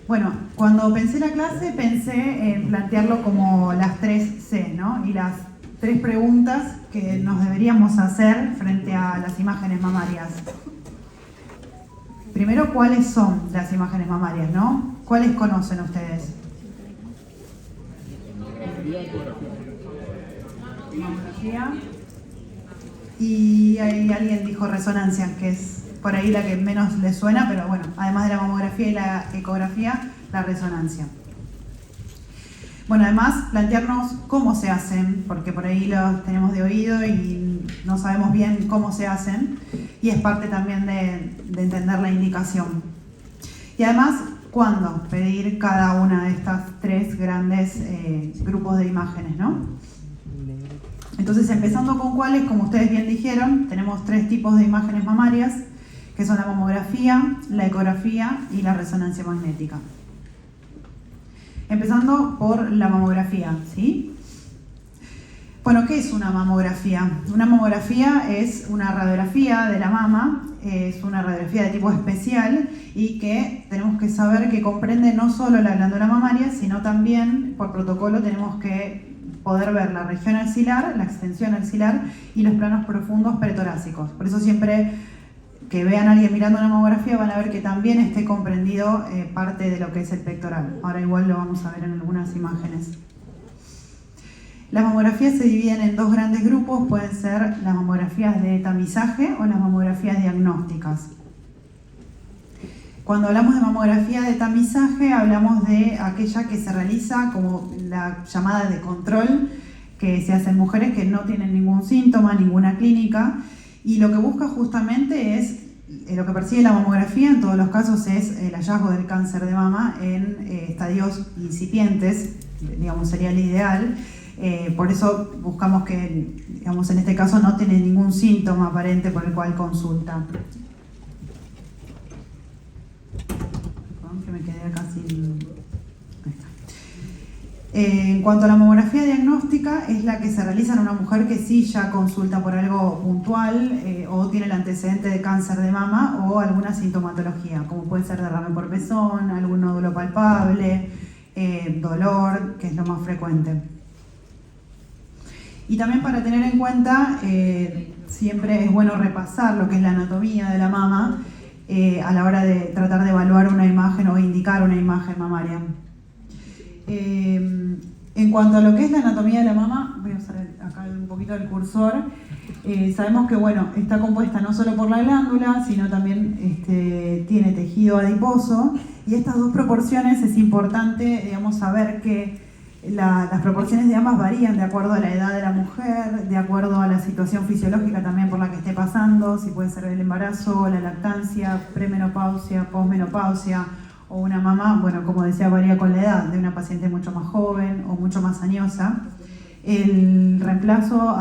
Bueno, cuando pensé la clase, pensé en plantearlo como las 3C, ¿no? Y las 3 preguntas que nos deberíamos hacer frente a las imágenes mamarias. Primero, ¿cuáles son las imágenes mamarias, no? ¿Cuáles conocen ustedes? Mamografía. Y ahí alguien dijo resonancia, que es por ahí la que menos les suena, pero bueno, además de la mamografía y la ecografía, la resonancia. Bueno, además plantearnos cómo se hacen, porque por ahí los tenemos de oído y no sabemos bien cómo se hacen, y es parte también de entender la indicación. Y además, ¿cuándo pedir cada una de estas 3 grandes grupos de imágenes, ¿no? Entonces, empezando con cuáles, como ustedes bien dijeron, tenemos 3 tipos de imágenes mamarias, que son la mamografía, la ecografía y la resonancia magnética. Empezando por la mamografía, ¿sí? Bueno, ¿qué es una mamografía? Una mamografía es una radiografía de la mama, es una radiografía de tipo especial y que tenemos que saber que comprende no solo la glándula mamaria, sino también, por protocolo, tenemos que poder ver la región axilar, la extensión axilar y los planos profundos pretorácicos. Por eso siempre que vean a alguien mirando una mamografía van a ver que también esté comprendido parte de lo que es el pectoral. Ahora igual lo vamos a ver en algunas imágenes. Las mamografías se dividen en 2 grandes grupos, pueden ser las mamografías de tamizaje o las mamografías diagnósticas. Cuando hablamos de mamografía de tamizaje, hablamos de aquella que se realiza como la llamada de control, que se hace en mujeres que no tienen ningún síntoma, ninguna clínica, y lo que busca justamente es, lo que persigue la mamografía en todos los casos es el hallazgo del cáncer de mama en estadios incipientes, digamos sería el ideal. Por eso buscamos que, digamos, en este caso no tiene ningún síntoma aparente por el cual consulta. Que me quedé acá sin... Ahí está. En cuanto a la mamografía diagnóstica, es la que se realiza en una mujer que sí ya consulta por algo puntual o tiene el antecedente de cáncer de mama o alguna sintomatología, como puede ser derrame por pezón, algún nódulo palpable, dolor, que es lo más frecuente. Y también para tener en cuenta, siempre es bueno repasar lo que es la anatomía de la mama a la hora de tratar de evaluar una imagen o indicar una imagen mamaria. En cuanto a lo que es la anatomía de la mama, voy a usar acá un poquito el cursor. Sabemos que bueno, está compuesta no solo por la glándula, sino también tiene tejido adiposo, y estas 2 proporciones es importante, digamos, saber que las proporciones de ambas varían de acuerdo a la edad de la mujer, de acuerdo a la situación fisiológica también por la que esté pasando, si puede ser el embarazo, la lactancia, premenopausia, posmenopausia, o una mamá, bueno, como decía, varía con la edad, de una paciente mucho más joven o mucho más añosa. El reemplazo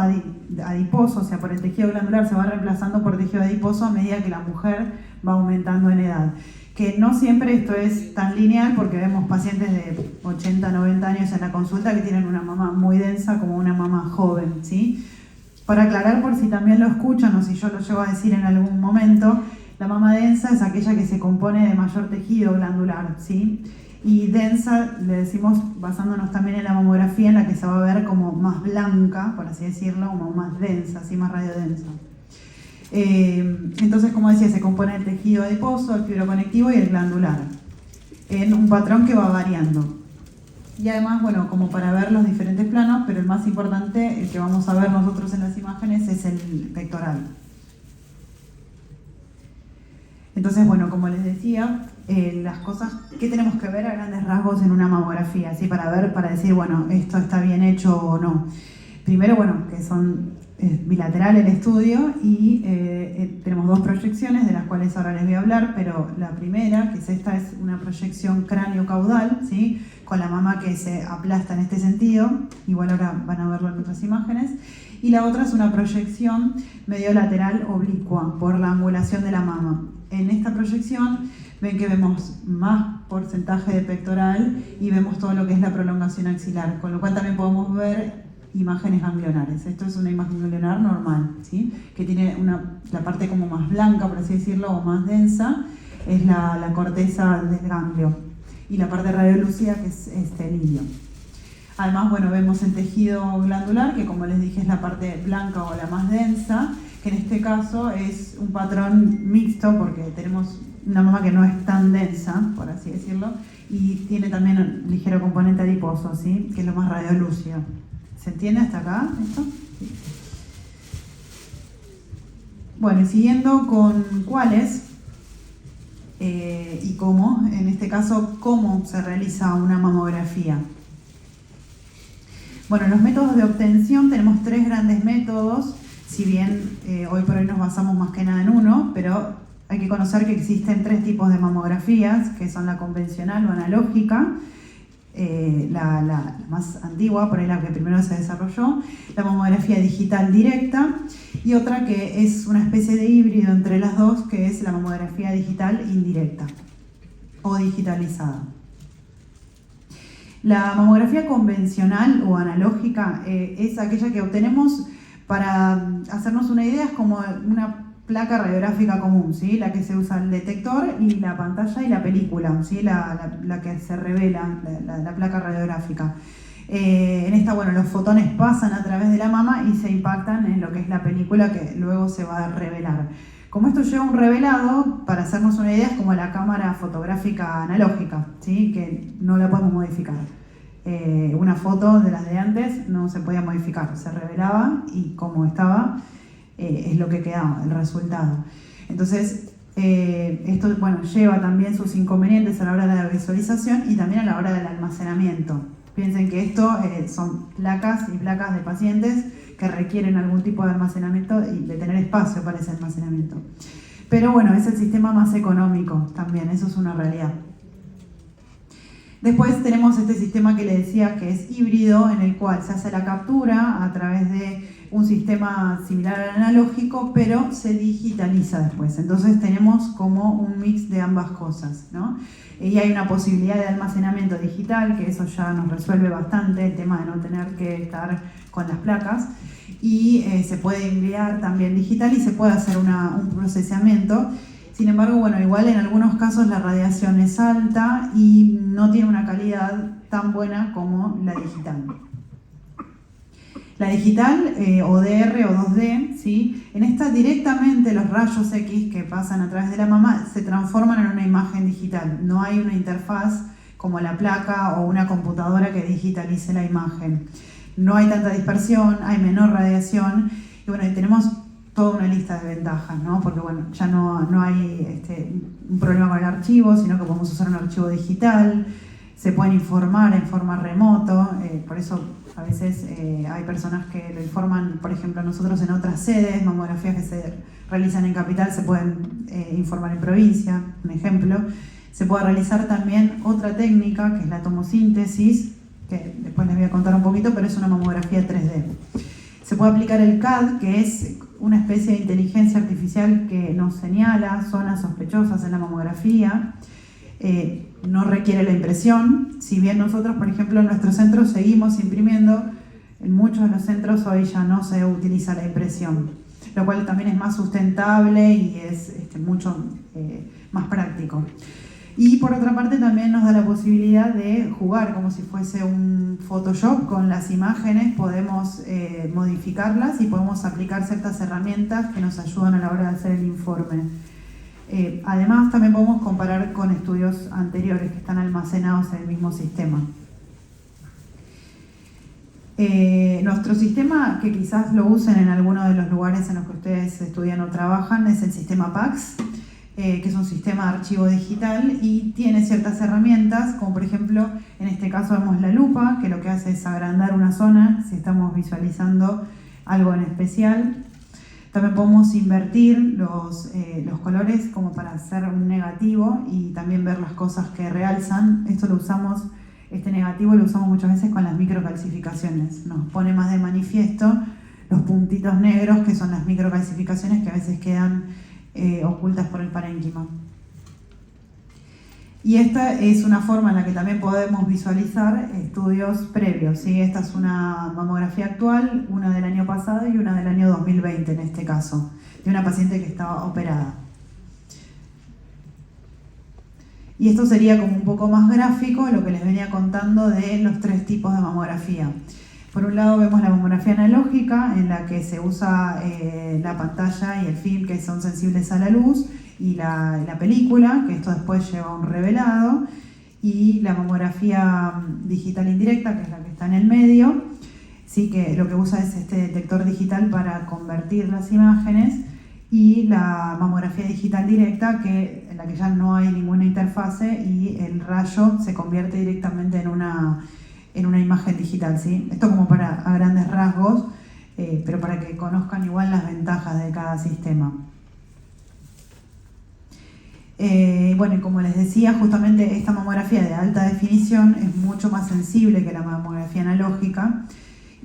adiposo, o sea, por el tejido glandular, se va reemplazando por tejido adiposo a medida que la mujer va aumentando en edad. Que no siempre esto es tan lineal porque vemos pacientes de 80, 90 años en la consulta que tienen una mama muy densa como una mama joven, ¿sí? Para aclarar por si también lo escuchan o si yo lo llego a decir en algún momento, la mama densa es aquella que se compone de mayor tejido glandular, ¿sí? Y densa le decimos basándonos también en la mamografía en la que se va a ver como más blanca, por así decirlo, como más densa, así más radiodensa. Entonces, como decía, se compone el tejido adiposo, el fibroconectivo y el glandular, en un patrón que va variando. Y además, bueno, como para ver los diferentes planos, pero el más importante, el que vamos a ver nosotros en las imágenes, es el pectoral. Entonces, bueno, como les decía, las cosas que tenemos que ver a grandes rasgos en una mamografía, ¿sí? Para decir, bueno, esto está bien hecho o no. Primero, bueno, que son bilateral el estudio y tenemos 2 proyecciones de las cuales ahora les voy a hablar, pero la primera, que es esta, es una proyección cráneo-caudal, ¿sí? Con la mama que se aplasta en este sentido, igual ahora van a verlo en otras imágenes, y la otra es una proyección mediolateral oblicua por la angulación de la mama. En esta proyección ven que vemos más porcentaje de pectoral y vemos todo lo que es la prolongación axilar, con lo cual también podemos ver imágenes ganglionares. Esto es una imagen ganglionar normal, ¿sí? Que tiene la parte como más blanca, por así decirlo, o más densa, es la corteza del ganglio. y la parte radiolúcida, que es el ilio. Además, bueno, vemos el tejido glandular, que como les dije es la parte blanca o la más densa, que en este caso es un patrón mixto porque tenemos una mama que no es tan densa, por así decirlo, y tiene también un ligero componente adiposo, ¿sí? Que es lo más radiolúcido. ¿Se entiende hasta acá esto? Sí. Bueno, y siguiendo con cuáles y cómo, en este caso, cómo se realiza una mamografía. Bueno, los métodos de obtención, tenemos 3 grandes métodos, si bien hoy por hoy nos basamos más que nada en uno, pero hay que conocer que existen 3 tipos de mamografías, que son la convencional o analógica, la más antigua, por ahí la que primero se desarrolló, la mamografía digital directa, y otra que es una especie de híbrido entre las dos, que es la mamografía digital indirecta o digitalizada. La mamografía convencional o analógica es aquella que obtenemos, para hacernos una idea, es como una placa radiográfica común, ¿sí? La que se usa el detector y la pantalla y la película, ¿sí? La que se revela, la placa radiográfica. En esta, bueno, los fotones pasan a través de la mama y se impactan en lo que es la película, que luego se va a revelar. Como esto lleva un revelado, para hacernos una idea, es como la cámara fotográfica analógica, ¿sí? Que no la podemos modificar. Una foto de las de antes no se podía modificar, se revelaba y como estaba es lo que quedaba, el resultado. Entonces, esto, bueno, lleva también sus inconvenientes a la hora de la visualización y también a la hora del almacenamiento. Piensen que esto son placas y placas de pacientes que requieren algún tipo de almacenamiento y de tener espacio para ese almacenamiento. Pero bueno, es el sistema más económico también, eso es una realidad. Después tenemos este sistema que le decía que es híbrido, en el cual se hace la captura a través de un sistema similar al analógico, pero se digitaliza después. Entonces tenemos como un mix de ambas cosas, ¿no? Y hay una posibilidad de almacenamiento digital, que eso ya nos resuelve bastante el tema de no tener que estar con las placas. Y se puede enviar también digital y se puede hacer un procesamiento. Sin embargo, bueno, igual en algunos casos la radiación es alta y no tiene una calidad tan buena como la digital. La digital, o DR o 2D, ¿sí? En esta directamente los rayos X que pasan a través de la mama se transforman en una imagen digital. No hay una interfaz como la placa o una computadora que digitalice la imagen. No hay tanta dispersión, hay menor radiación y bueno, tenemos toda una lista de ventajas, ¿no? Porque bueno, ya no hay un problema con el archivo, sino que podemos usar un archivo digital, se pueden informar en forma remoto, por eso a veces hay personas que lo informan, por ejemplo, nosotros en otras sedes, mamografías que se realizan en capital se pueden informar en provincia, un ejemplo. Se puede realizar también otra técnica, que es la tomosíntesis, que después les voy a contar un poquito, pero es una mamografía 3D. Se puede aplicar el CAD, que es una especie de inteligencia artificial que nos señala zonas sospechosas en la mamografía. No requiere la impresión, si bien nosotros, por ejemplo, en nuestros centros seguimos imprimiendo, en muchos de los centros hoy ya no se utiliza la impresión, lo cual también es más sustentable y es mucho más práctico. Y por otra parte también nos da la posibilidad de jugar como si fuese un Photoshop con las imágenes, podemos modificarlas y podemos aplicar ciertas herramientas que nos ayudan a la hora de hacer el informe. Además también podemos comparar con estudios anteriores que están almacenados en el mismo sistema. Nuestro sistema, que quizás lo usen en alguno de los lugares en los que ustedes estudian o trabajan, es el sistema PACS, que es un sistema de archivo digital y tiene ciertas herramientas, como por ejemplo, en este caso vemos la lupa, que lo que hace es agrandar una zona si estamos visualizando algo en especial. También podemos invertir los colores como para hacer un negativo y también ver las cosas que realzan. Esto lo usamos, este negativo lo usamos muchas veces con las microcalcificaciones. Nos pone más de manifiesto los puntitos negros, que son las microcalcificaciones que a veces quedan ocultas por el parénquima. Y esta es una forma en la que también podemos visualizar estudios previos, ¿sí? Esta es una mamografía actual, una del año pasado y una del año 2020 en este caso, de una paciente que estaba operada. Y esto sería como un poco más gráfico lo que les venía contando de los 3 tipos de mamografía. Por un lado vemos la mamografía analógica, en la que se usa la pantalla y el film, que son sensibles a la luz, y la película, que esto después lleva un revelado, y la mamografía digital indirecta, que es la que está en el medio, sí, que lo que usa es este detector digital para convertir las imágenes, y la mamografía digital directa, en la que ya no hay ninguna interfase y el rayo se convierte directamente en una imagen digital, ¿sí? Esto como a grandes rasgos, pero para que conozcan igual las ventajas de cada sistema. Bueno, y como les decía, justamente esta mamografía de alta definición es mucho más sensible que la mamografía analógica,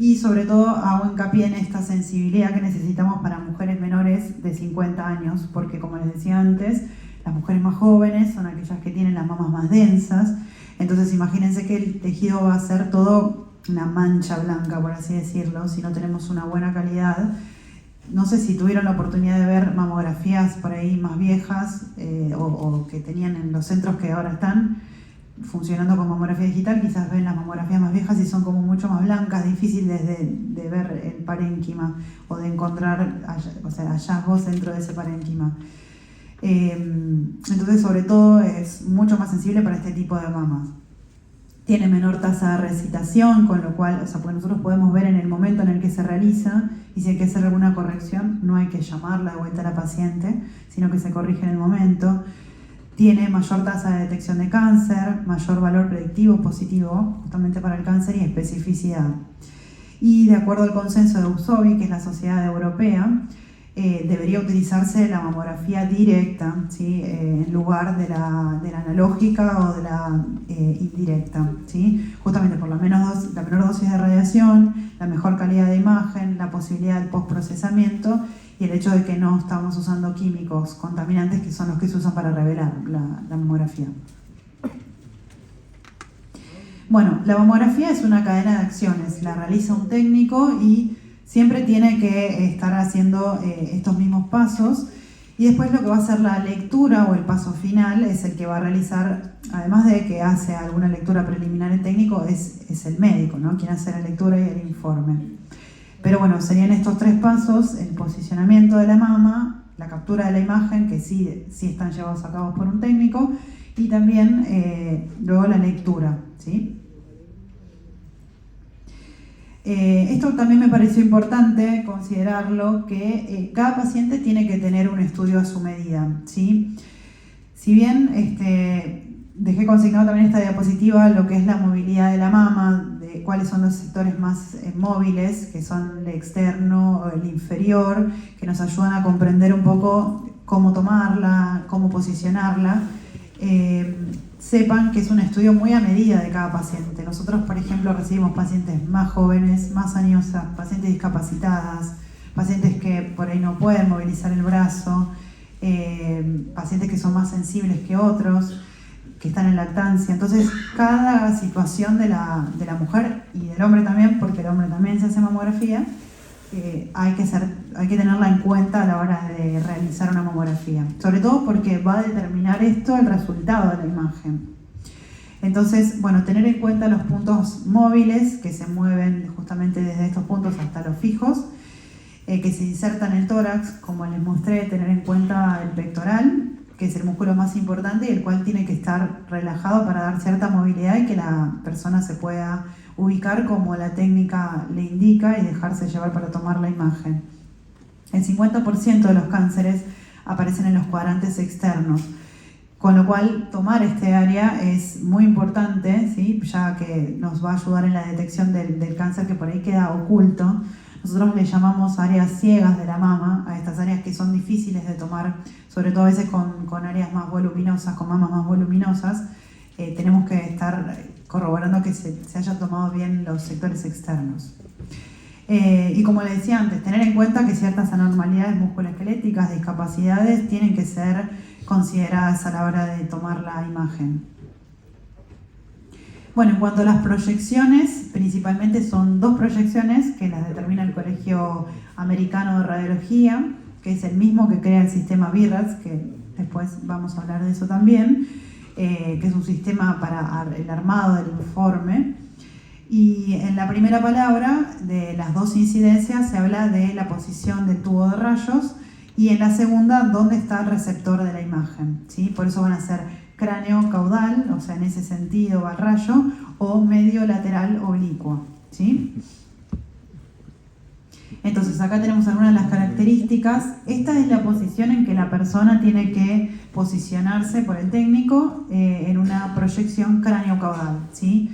y sobre todo hago hincapié en esta sensibilidad que necesitamos para mujeres menores de 50 años, porque como les decía antes, las mujeres más jóvenes son aquellas que tienen las mamas más densas. Entonces imagínense que el tejido va a ser todo una mancha blanca, por así decirlo, si no tenemos una buena calidad. No sé si tuvieron la oportunidad de ver mamografías por ahí más viejas o que tenían en los centros que ahora están funcionando con mamografía digital. Quizás ven las mamografías más viejas y son como mucho más blancas, difíciles de ver el parénquima o de encontrar hallazgos dentro de ese parénquima. Entonces, sobre todo, es mucho más sensible para este tipo de mamas. Tiene menor tasa de recitación, con lo cual, pues nosotros podemos ver en el momento en el que se realiza, y si hay que hacer alguna corrección, no hay que llamarla de vuelta a la paciente, sino que se corrige en el momento. Tiene mayor tasa de detección de cáncer, mayor valor predictivo positivo, justamente para el cáncer, y especificidad. Y de acuerdo al consenso de USOBI, que es la Sociedad Europea, debería utilizarse la mamografía directa, ¿sí? En lugar de la analógica o de la indirecta, ¿sí? Justamente por la menor dosis de radiación, la mejor calidad de imagen, la posibilidad del postprocesamiento y el hecho de que no estamos usando químicos contaminantes, que son los que se usan para revelar la mamografía. Bueno, la mamografía es una cadena de acciones, la realiza un técnico y siempre tiene que estar haciendo estos mismos pasos, y después lo que va a hacer la lectura o el paso final es el que va a realizar, además de que hace alguna lectura preliminar el técnico, es el médico, ¿no? Quien hace la lectura y el informe. Pero bueno, serían estos 3 pasos: el posicionamiento de la mama, la captura de la imagen, que sí están llevados a cabo por un técnico, y también luego la lectura, ¿sí? Esto también me pareció importante considerarlo, que cada paciente tiene que tener un estudio a su medida, ¿sí? Si bien dejé consignado también esta diapositiva lo que es la movilidad de la mama, de cuáles son los sectores más móviles, que son el externo o el inferior, que nos ayudan a comprender un poco cómo tomarla, cómo posicionarla. Sepan que es un estudio muy a medida de cada paciente. Nosotros, por ejemplo, recibimos pacientes más jóvenes, más añosas, pacientes discapacitadas, pacientes que por ahí no pueden movilizar el brazo, pacientes que son más sensibles que otros, que están en lactancia. Entonces, cada situación de la mujer y del hombre también, porque el hombre también se hace mamografía, hay que tenerla en cuenta a la hora de realizar una mamografía, sobre todo porque va a determinar esto el resultado de la imagen. Entonces, bueno, tener en cuenta los puntos móviles que se mueven justamente desde estos puntos hasta los fijos, que se insertan en el tórax, como les mostré, tener en cuenta el pectoral, que es el músculo más importante y el cual tiene que estar relajado para dar cierta movilidad y que la persona se pueda ubicar como la técnica le indica y dejarse llevar para tomar la imagen. El 50% de los cánceres aparecen en los cuadrantes externos, con lo cual tomar este área es muy importante, ¿sí? Ya que nos va a ayudar en la detección del cáncer que por ahí queda oculto. Nosotros le llamamos áreas ciegas de la mama, a estas áreas que son difíciles de tomar, sobre todo a veces con áreas más voluminosas, con mamas más voluminosas. Tenemos que estar corroborando que se hayan tomado bien los sectores externos. Y como les decía antes, tener en cuenta que ciertas anormalidades musculoesqueléticas, discapacidades, tienen que ser consideradas a la hora de tomar la imagen. Bueno, en cuanto a las proyecciones, principalmente son 2 proyecciones que las determina el Colegio Americano de Radiología, que es el mismo que crea el sistema BIRADS, que después vamos a hablar de eso también. que es un sistema para el armado del informe. Y en la primera palabra de las dos incidencias se habla de la posición del tubo de rayos y en la segunda dónde está el receptor de la imagen, ¿sí? Por eso van a ser cráneo caudal, o sea, en ese sentido va el rayo, o medio lateral oblicuo, ¿sí? Entonces acá tenemos algunas de las características. Esta es la posición en que la persona tiene que posicionarse por el técnico en una proyección cráneo-caudal, ¿sí?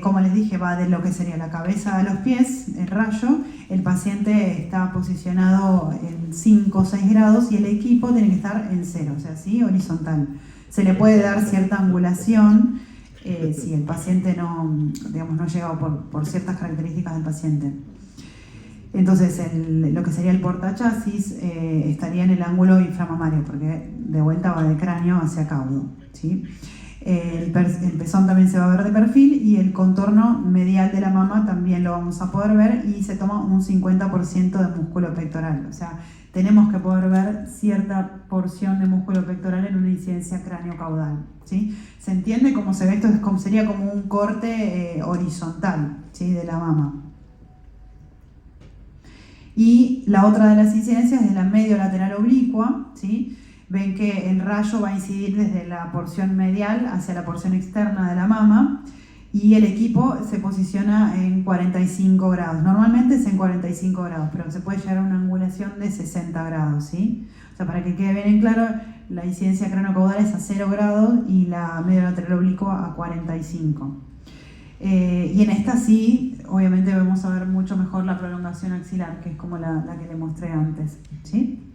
Como les dije, va de lo que sería la cabeza a los pies, el rayo. El paciente está posicionado en 5 o 6 grados y el equipo tiene que estar en 0, o sea, ¿sí? Horizontal. Se le puede dar cierta angulación si el paciente no, digamos, no llega por ciertas características del paciente. Entonces, lo que sería el portachasis estaría en el ángulo inframamario, porque de vuelta va de cráneo hacia caudo, ¿sí? El pezón también se va a ver de perfil y el contorno medial de la mama también lo vamos a poder ver y se toma un 50% de músculo pectoral. O sea, tenemos que poder ver cierta porción de músculo pectoral en una incidencia cráneo-caudal, ¿sí? ¿Se entiende cómo se ve esto? Sería como un corte horizontal, ¿sí? De la mama. Y la otra de las incidencias es la medio lateral oblicua, ¿sí? Ven que el rayo va a incidir desde la porción medial hacia la porción externa de la mama y el equipo se posiciona en 45 grados. Normalmente es en 45 grados, pero se puede llegar a una angulación de 60 grados, ¿sí? O sea, para que quede bien en claro, la incidencia cráneo-caudal es a 0 grados y la medio lateral oblicua a 45. Y en esta sí, obviamente vamos a ver mucho mejor la prolongación axilar, que es como la que le mostré antes, ¿sí?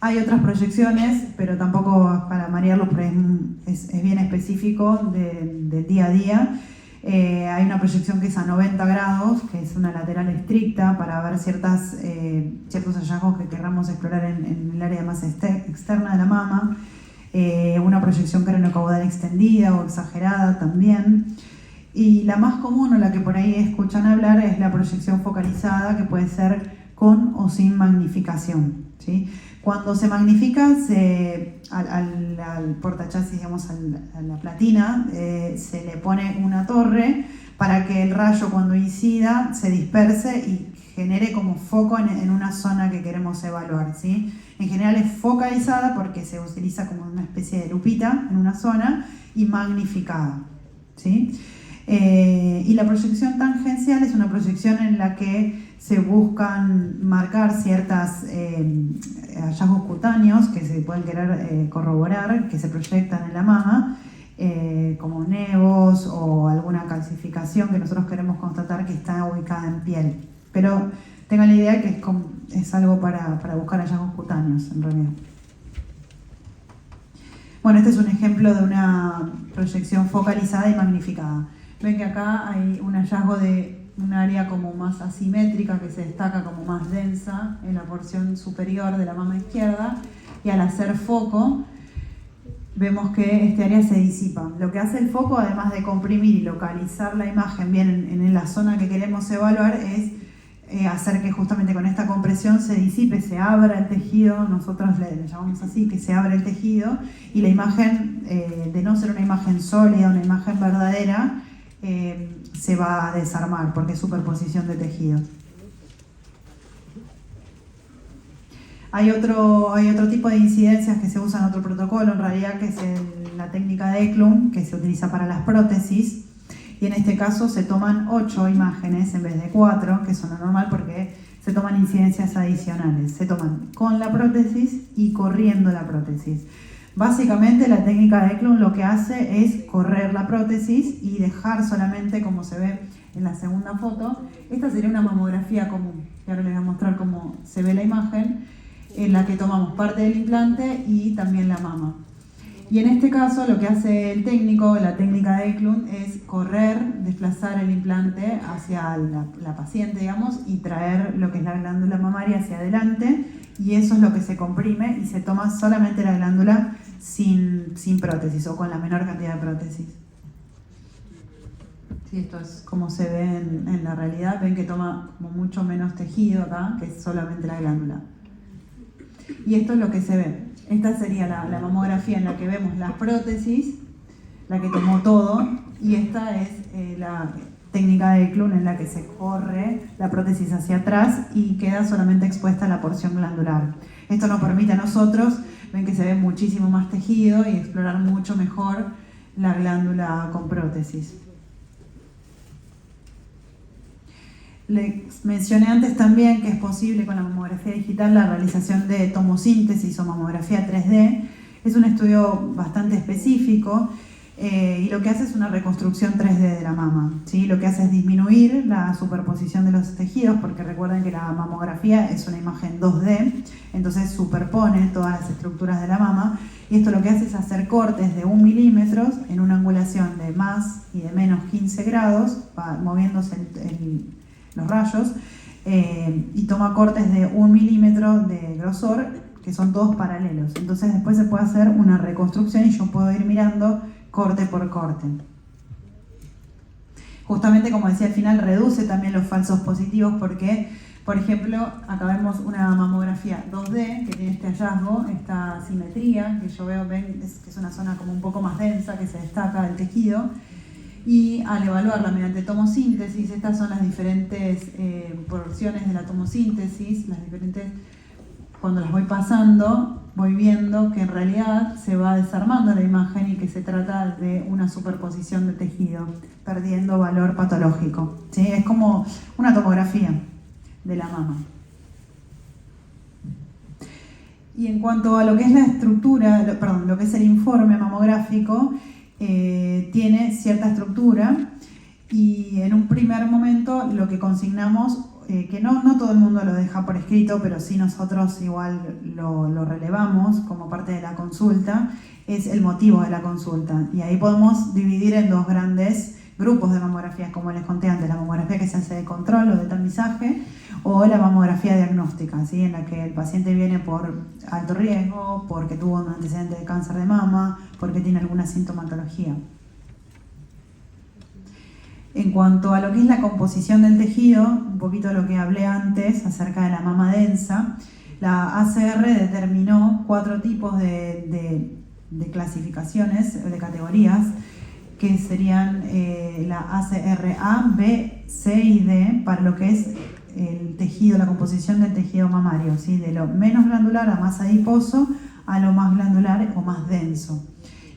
Hay otras proyecciones, pero tampoco para marearlo, porque es bien específico del día a día. Hay una proyección que es a 90 grados, que es una lateral estricta para ver ciertos hallazgos que querramos explorar en el área más externa de la mama. Una proyección craneocaudal extendida o exagerada también. Y la más común, o la que por ahí escuchan hablar, es la proyección focalizada, que puede ser con o sin magnificación, ¿sí? Cuando se magnifica al portachasis, digamos, a la platina, se le pone una torre para que el rayo cuando incida se disperse y genere como foco en una zona que queremos evaluar, ¿sí? En general es focalizada porque se utiliza como una especie de lupita en una zona y magnificada, ¿sí? Y la proyección tangencial es una proyección en la que se buscan marcar ciertos hallazgos cutáneos que se pueden querer corroborar, que se proyectan en la mama, como nevos o alguna calcificación que nosotros queremos constatar que está ubicada en piel. Pero tengan la idea que es algo para buscar hallazgos cutáneos, en realidad. Bueno, este es un ejemplo de una proyección focalizada y magnificada. Ven que acá hay un hallazgo de un área como más asimétrica que se destaca como más densa en la porción superior de la mama izquierda, y al hacer foco vemos que este área se disipa. Lo que hace el foco, además de comprimir y localizar la imagen bien en la zona que queremos evaluar, es hacer que justamente con esta compresión se disipe, se abra el tejido. Nosotros le llamamos así, que se abre el tejido, y la imagen, de no ser una imagen sólida, una imagen verdadera, se va a desarmar porque es superposición de tejidos. Hay otro tipo de incidencias que se usa en otro protocolo, en realidad, que es la técnica de Eklund, que se utiliza para las prótesis, y en este caso se toman 8 imágenes en vez de 4, que son lo normal porque se toman incidencias adicionales. Se toman con la prótesis y corriendo la prótesis. Básicamente la técnica de Eklund lo que hace es correr la prótesis y dejar solamente, como se ve en la segunda foto, esta sería una mamografía común, y ahora les voy a mostrar cómo se ve la imagen, en la que tomamos parte del implante y también la mama. Y en este caso lo que hace el técnico, la técnica de Eklund, es correr, desplazar el implante hacia la paciente, digamos, y traer lo que es la glándula mamaria hacia adelante, y eso es lo que se comprime y se toma solamente la glándula sin prótesis o con la menor cantidad de prótesis. Sí, esto es como se ve en la realidad. Ven que toma como mucho menos tejido acá, que es solamente la glándula. Y esto es lo que se ve. Esta sería la mamografía en la que vemos las prótesis, la que tomó todo, y esta es la técnica de Eklund en la que se corre la prótesis hacia atrás y queda solamente expuesta la porción glandular. Esto nos permite a nosotros, ven que se ve muchísimo más tejido y explorar mucho mejor la glándula con prótesis. Les mencioné antes también que es posible con la mamografía digital la realización de tomosíntesis o mamografía 3D. Es un estudio bastante específico y lo que hace es una reconstrucción 3D de la mama, ¿sí? Lo que hace es disminuir la superposición de los tejidos, porque recuerden que la mamografía es una imagen 2D, entonces superpone todas las estructuras de la mama, y esto lo que hace es hacer cortes de 1 milímetro en una angulación de más y de menos 15 grados, va moviéndose los rayos, y toma cortes de 1 milímetro de grosor, que son todos paralelos. Entonces después se puede hacer una reconstrucción y yo puedo ir mirando corte por corte. Justamente, como decía al final, reduce también los falsos positivos porque, por ejemplo, acá vemos una mamografía 2D que tiene este hallazgo, esta simetría, que yo veo, ven, que es una zona como un poco más densa, que se destaca del tejido. Y al evaluarla mediante tomosíntesis, estas son las diferentes porciones de la tomosíntesis, las diferentes, cuando las voy pasando, voy viendo que en realidad se va desarmando la imagen y que se trata de una superposición de tejido, perdiendo valor patológico, ¿sí? Es como una tomografía de la mama. Y en cuanto a lo que es la estructura, lo que es el informe mamográfico, tiene cierta estructura y en un primer momento lo que consignamos, que no todo el mundo lo deja por escrito, pero sí nosotros igual lo relevamos como parte de la consulta, es el motivo de la consulta. Y ahí podemos dividir en dos grandes grupos de mamografías, como les conté antes, la mamografía que se hace de control o de tamizaje, o la mamografía diagnóstica, ¿sí? En la que el paciente viene por alto riesgo, porque tuvo un antecedente de cáncer de mama, porque tiene alguna sintomatología. En cuanto a lo que es la composición del tejido, un poquito lo que hablé antes acerca de la mama densa, la ACR determinó 4 tipos de clasificaciones, de categorías, que serían la ACR A, B, C y D, para lo que es el tejido, la composición del tejido mamario, ¿sí? De lo menos glandular a más adiposo a lo más glandular o más denso.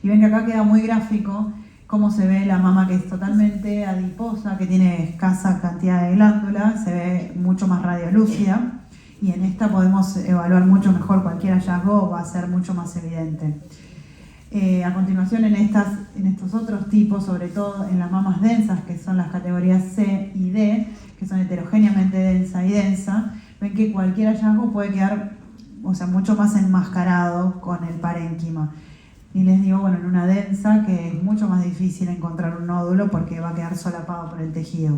Y ven que acá queda muy gráfico cómo se ve la mama, que es totalmente adiposa, que tiene escasa cantidad de glándulas, se ve mucho más radiolúcida, y en esta podemos evaluar mucho mejor cualquier hallazgo, va a ser mucho más evidente. A continuación, en estos otros tipos, sobre todo en las mamas densas, que son las categorías C y D, que son heterogéneamente densa y densa, ven que cualquier hallazgo puede quedar, o sea, mucho más enmascarado con el parénquima. Y les digo, bueno, en una densa, que es mucho más difícil encontrar un nódulo porque va a quedar solapado por el tejido.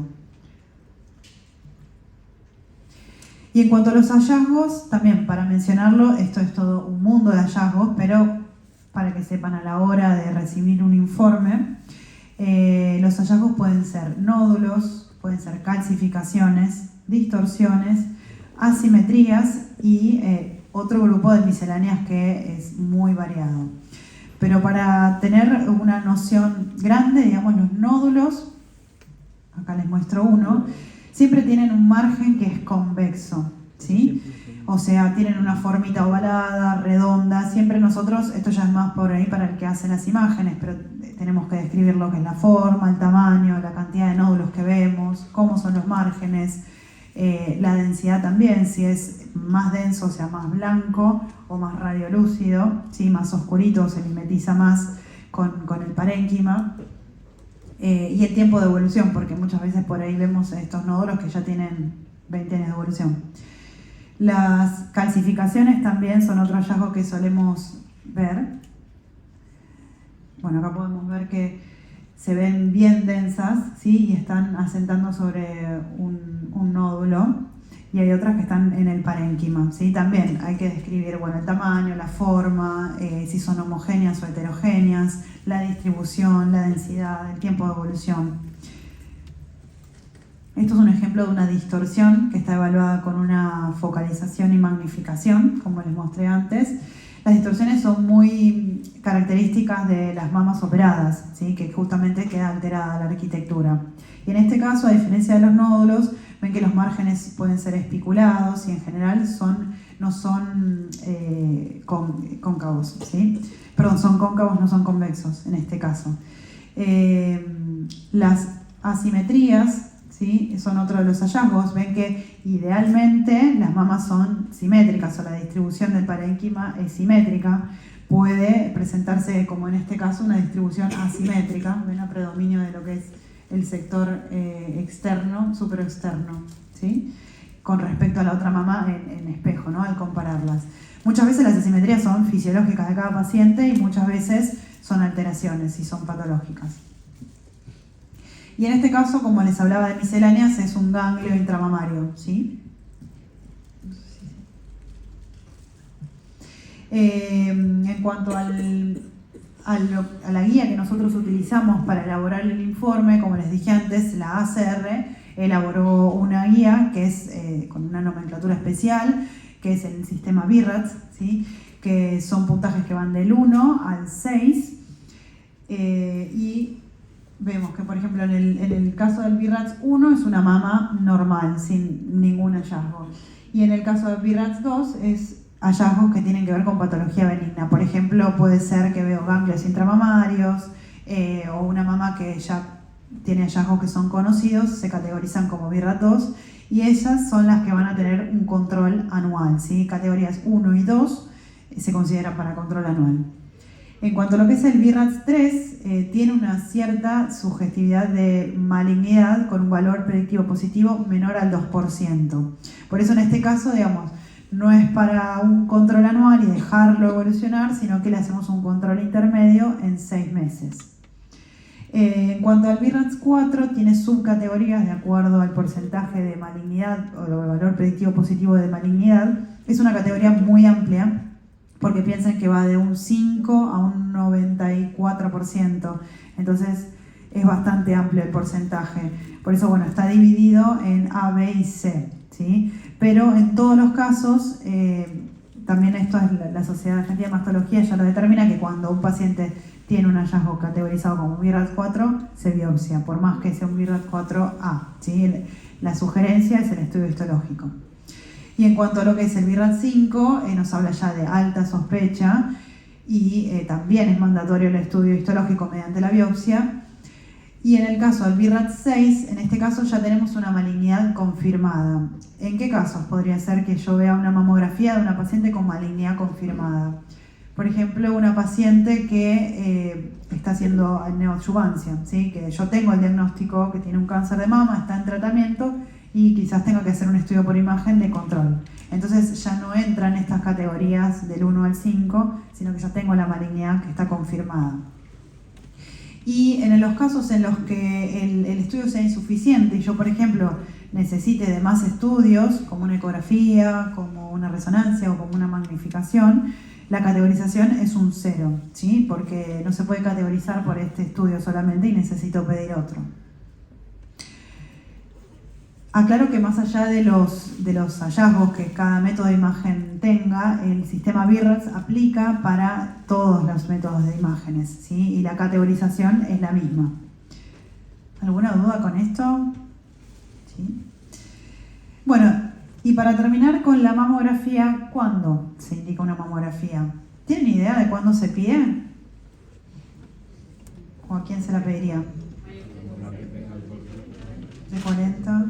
Y en cuanto a los hallazgos, también para mencionarlo, esto es todo un mundo de hallazgos, pero para que sepan a la hora de recibir un informe, los hallazgos pueden ser nódulos, pueden ser calcificaciones, distorsiones, asimetrías y otro grupo de misceláneas que es muy variado. Pero para tener una noción grande, digamos, los nódulos, acá les muestro uno, siempre tienen un margen que es convexo, ¿sí? O sea, tienen una formita ovalada, redonda. Siempre nosotros, esto ya es más por ahí para el que hace las imágenes, pero tenemos que describir lo que es la forma, el tamaño, la cantidad de nódulos que vemos, cómo son los márgenes, la densidad también, si es más denso, o sea, más blanco o más radiolúcido, ¿sí? Más oscurito, se mimetiza más con el parénquima. Y el tiempo de evolución, porque muchas veces por ahí vemos estos nódulos que ya tienen 20 años de evolución. Las calcificaciones también son otro hallazgo que solemos ver. Bueno, acá podemos ver que se ven bien densas, ¿sí? Y están asentando sobre un nódulo, y hay otras que están en el parénquima, ¿sí? También hay que describir, bueno, el tamaño, la forma, si son homogéneas o heterogéneas, la distribución, la densidad, el tiempo de evolución. Esto es un ejemplo de una distorsión que está evaluada con una focalización y magnificación, como les mostré antes. Las distorsiones son muy características de las mamas operadas, ¿sí? Que justamente queda alterada la arquitectura. Y en este caso, a diferencia de los nódulos, ven que los márgenes pueden ser espiculados y en general no son cóncavos, ¿sí? Perdón, son cóncavos, no son convexos en este caso. Las asimetrías, ¿sí? Son otro de los hallazgos. Ven que idealmente las mamas son simétricas o la distribución del parénquima es simétrica. Puede presentarse, como en este caso, una distribución asimétrica. Ven a predominio de lo que es el sector externo, superexterno, ¿sí? Con respecto a la otra mama en espejo, ¿no? Al compararlas. Muchas veces las asimetrías son fisiológicas de cada paciente y muchas veces son alteraciones y son patológicas. Y en este caso, como les hablaba de misceláneas, es un ganglio intramamario, ¿sí? En cuanto a la guía que nosotros utilizamos para elaborar el informe, como les dije antes, la ACR elaboró una guía que es con una nomenclatura especial, que es el sistema BIRATS, ¿sí? Que son puntajes que van del 1 al 6, y vemos que, por ejemplo, en el caso del BIRATS 1 es una mama normal, sin ningún hallazgo. Y en el caso del BIRATS 2 es hallazgos que tienen que ver con patología benigna. Por ejemplo, puede ser que veo ganglios intramamarios o una mama que ya tiene hallazgos que son conocidos, se categorizan como BIRATS 2 y esas son las que van a tener un control anual, ¿sí? Categorías 1 y 2 se consideran para control anual. En cuanto a lo que es el BIRATS 3, tiene una cierta sugestividad de malignidad con un valor predictivo positivo menor al 2%. Por eso en este caso, digamos, no es para un control anual y dejarlo evolucionar, sino que le hacemos un control intermedio en 6 meses. En cuanto al BIRATS 4, tiene subcategorías de acuerdo al porcentaje de malignidad o el valor predictivo positivo de malignidad. Es una categoría muy amplia, porque piensen que va de un 5 a un 94%, entonces es bastante amplio el porcentaje. Por eso, bueno, está dividido en A, B y C, ¿sí? Pero en todos los casos, también esto es la Sociedad Argentina de Mastología ya lo determina, que cuando un paciente tiene un hallazgo categorizado como BIRATS 4, se biopsia, por más que sea un BIRATS 4A, ¿sí? La sugerencia es el estudio histológico. Y en cuanto a lo que es el BIRATS 5, nos habla ya de alta sospecha y también es mandatorio el estudio histológico mediante la biopsia. Y en el caso del BIRATS 6, en este caso ya tenemos una malignidad confirmada. ¿En qué casos podría ser que yo vea una mamografía de una paciente con malignidad confirmada? Por ejemplo, una paciente que está haciendo neoadjuvancia, ¿sí? Que yo tengo el diagnóstico que tiene un cáncer de mama, está en tratamiento y quizás tenga que hacer un estudio por imagen de control. Entonces ya no entra en estas categorías del 1 al 5, sino que ya tengo la malignidad que está confirmada. Y en los casos en los que el estudio sea insuficiente y yo, por ejemplo, necesite de más estudios, como una ecografía, como una resonancia o como una magnificación, la categorización es un 0, ¿sí? Porque no se puede categorizar por este estudio solamente y necesito pedir otro. Aclaro que más allá de los hallazgos que cada método de imagen tenga, el sistema BIRATS aplica para todos los métodos de imágenes, ¿sí? Y la categorización es la misma. ¿Alguna duda con esto? ¿Sí? Bueno, y para terminar con la mamografía, ¿cuándo se indica una mamografía? ¿Tienen idea de cuándo se pide? ¿O a quién se la pediría? ¿De 40?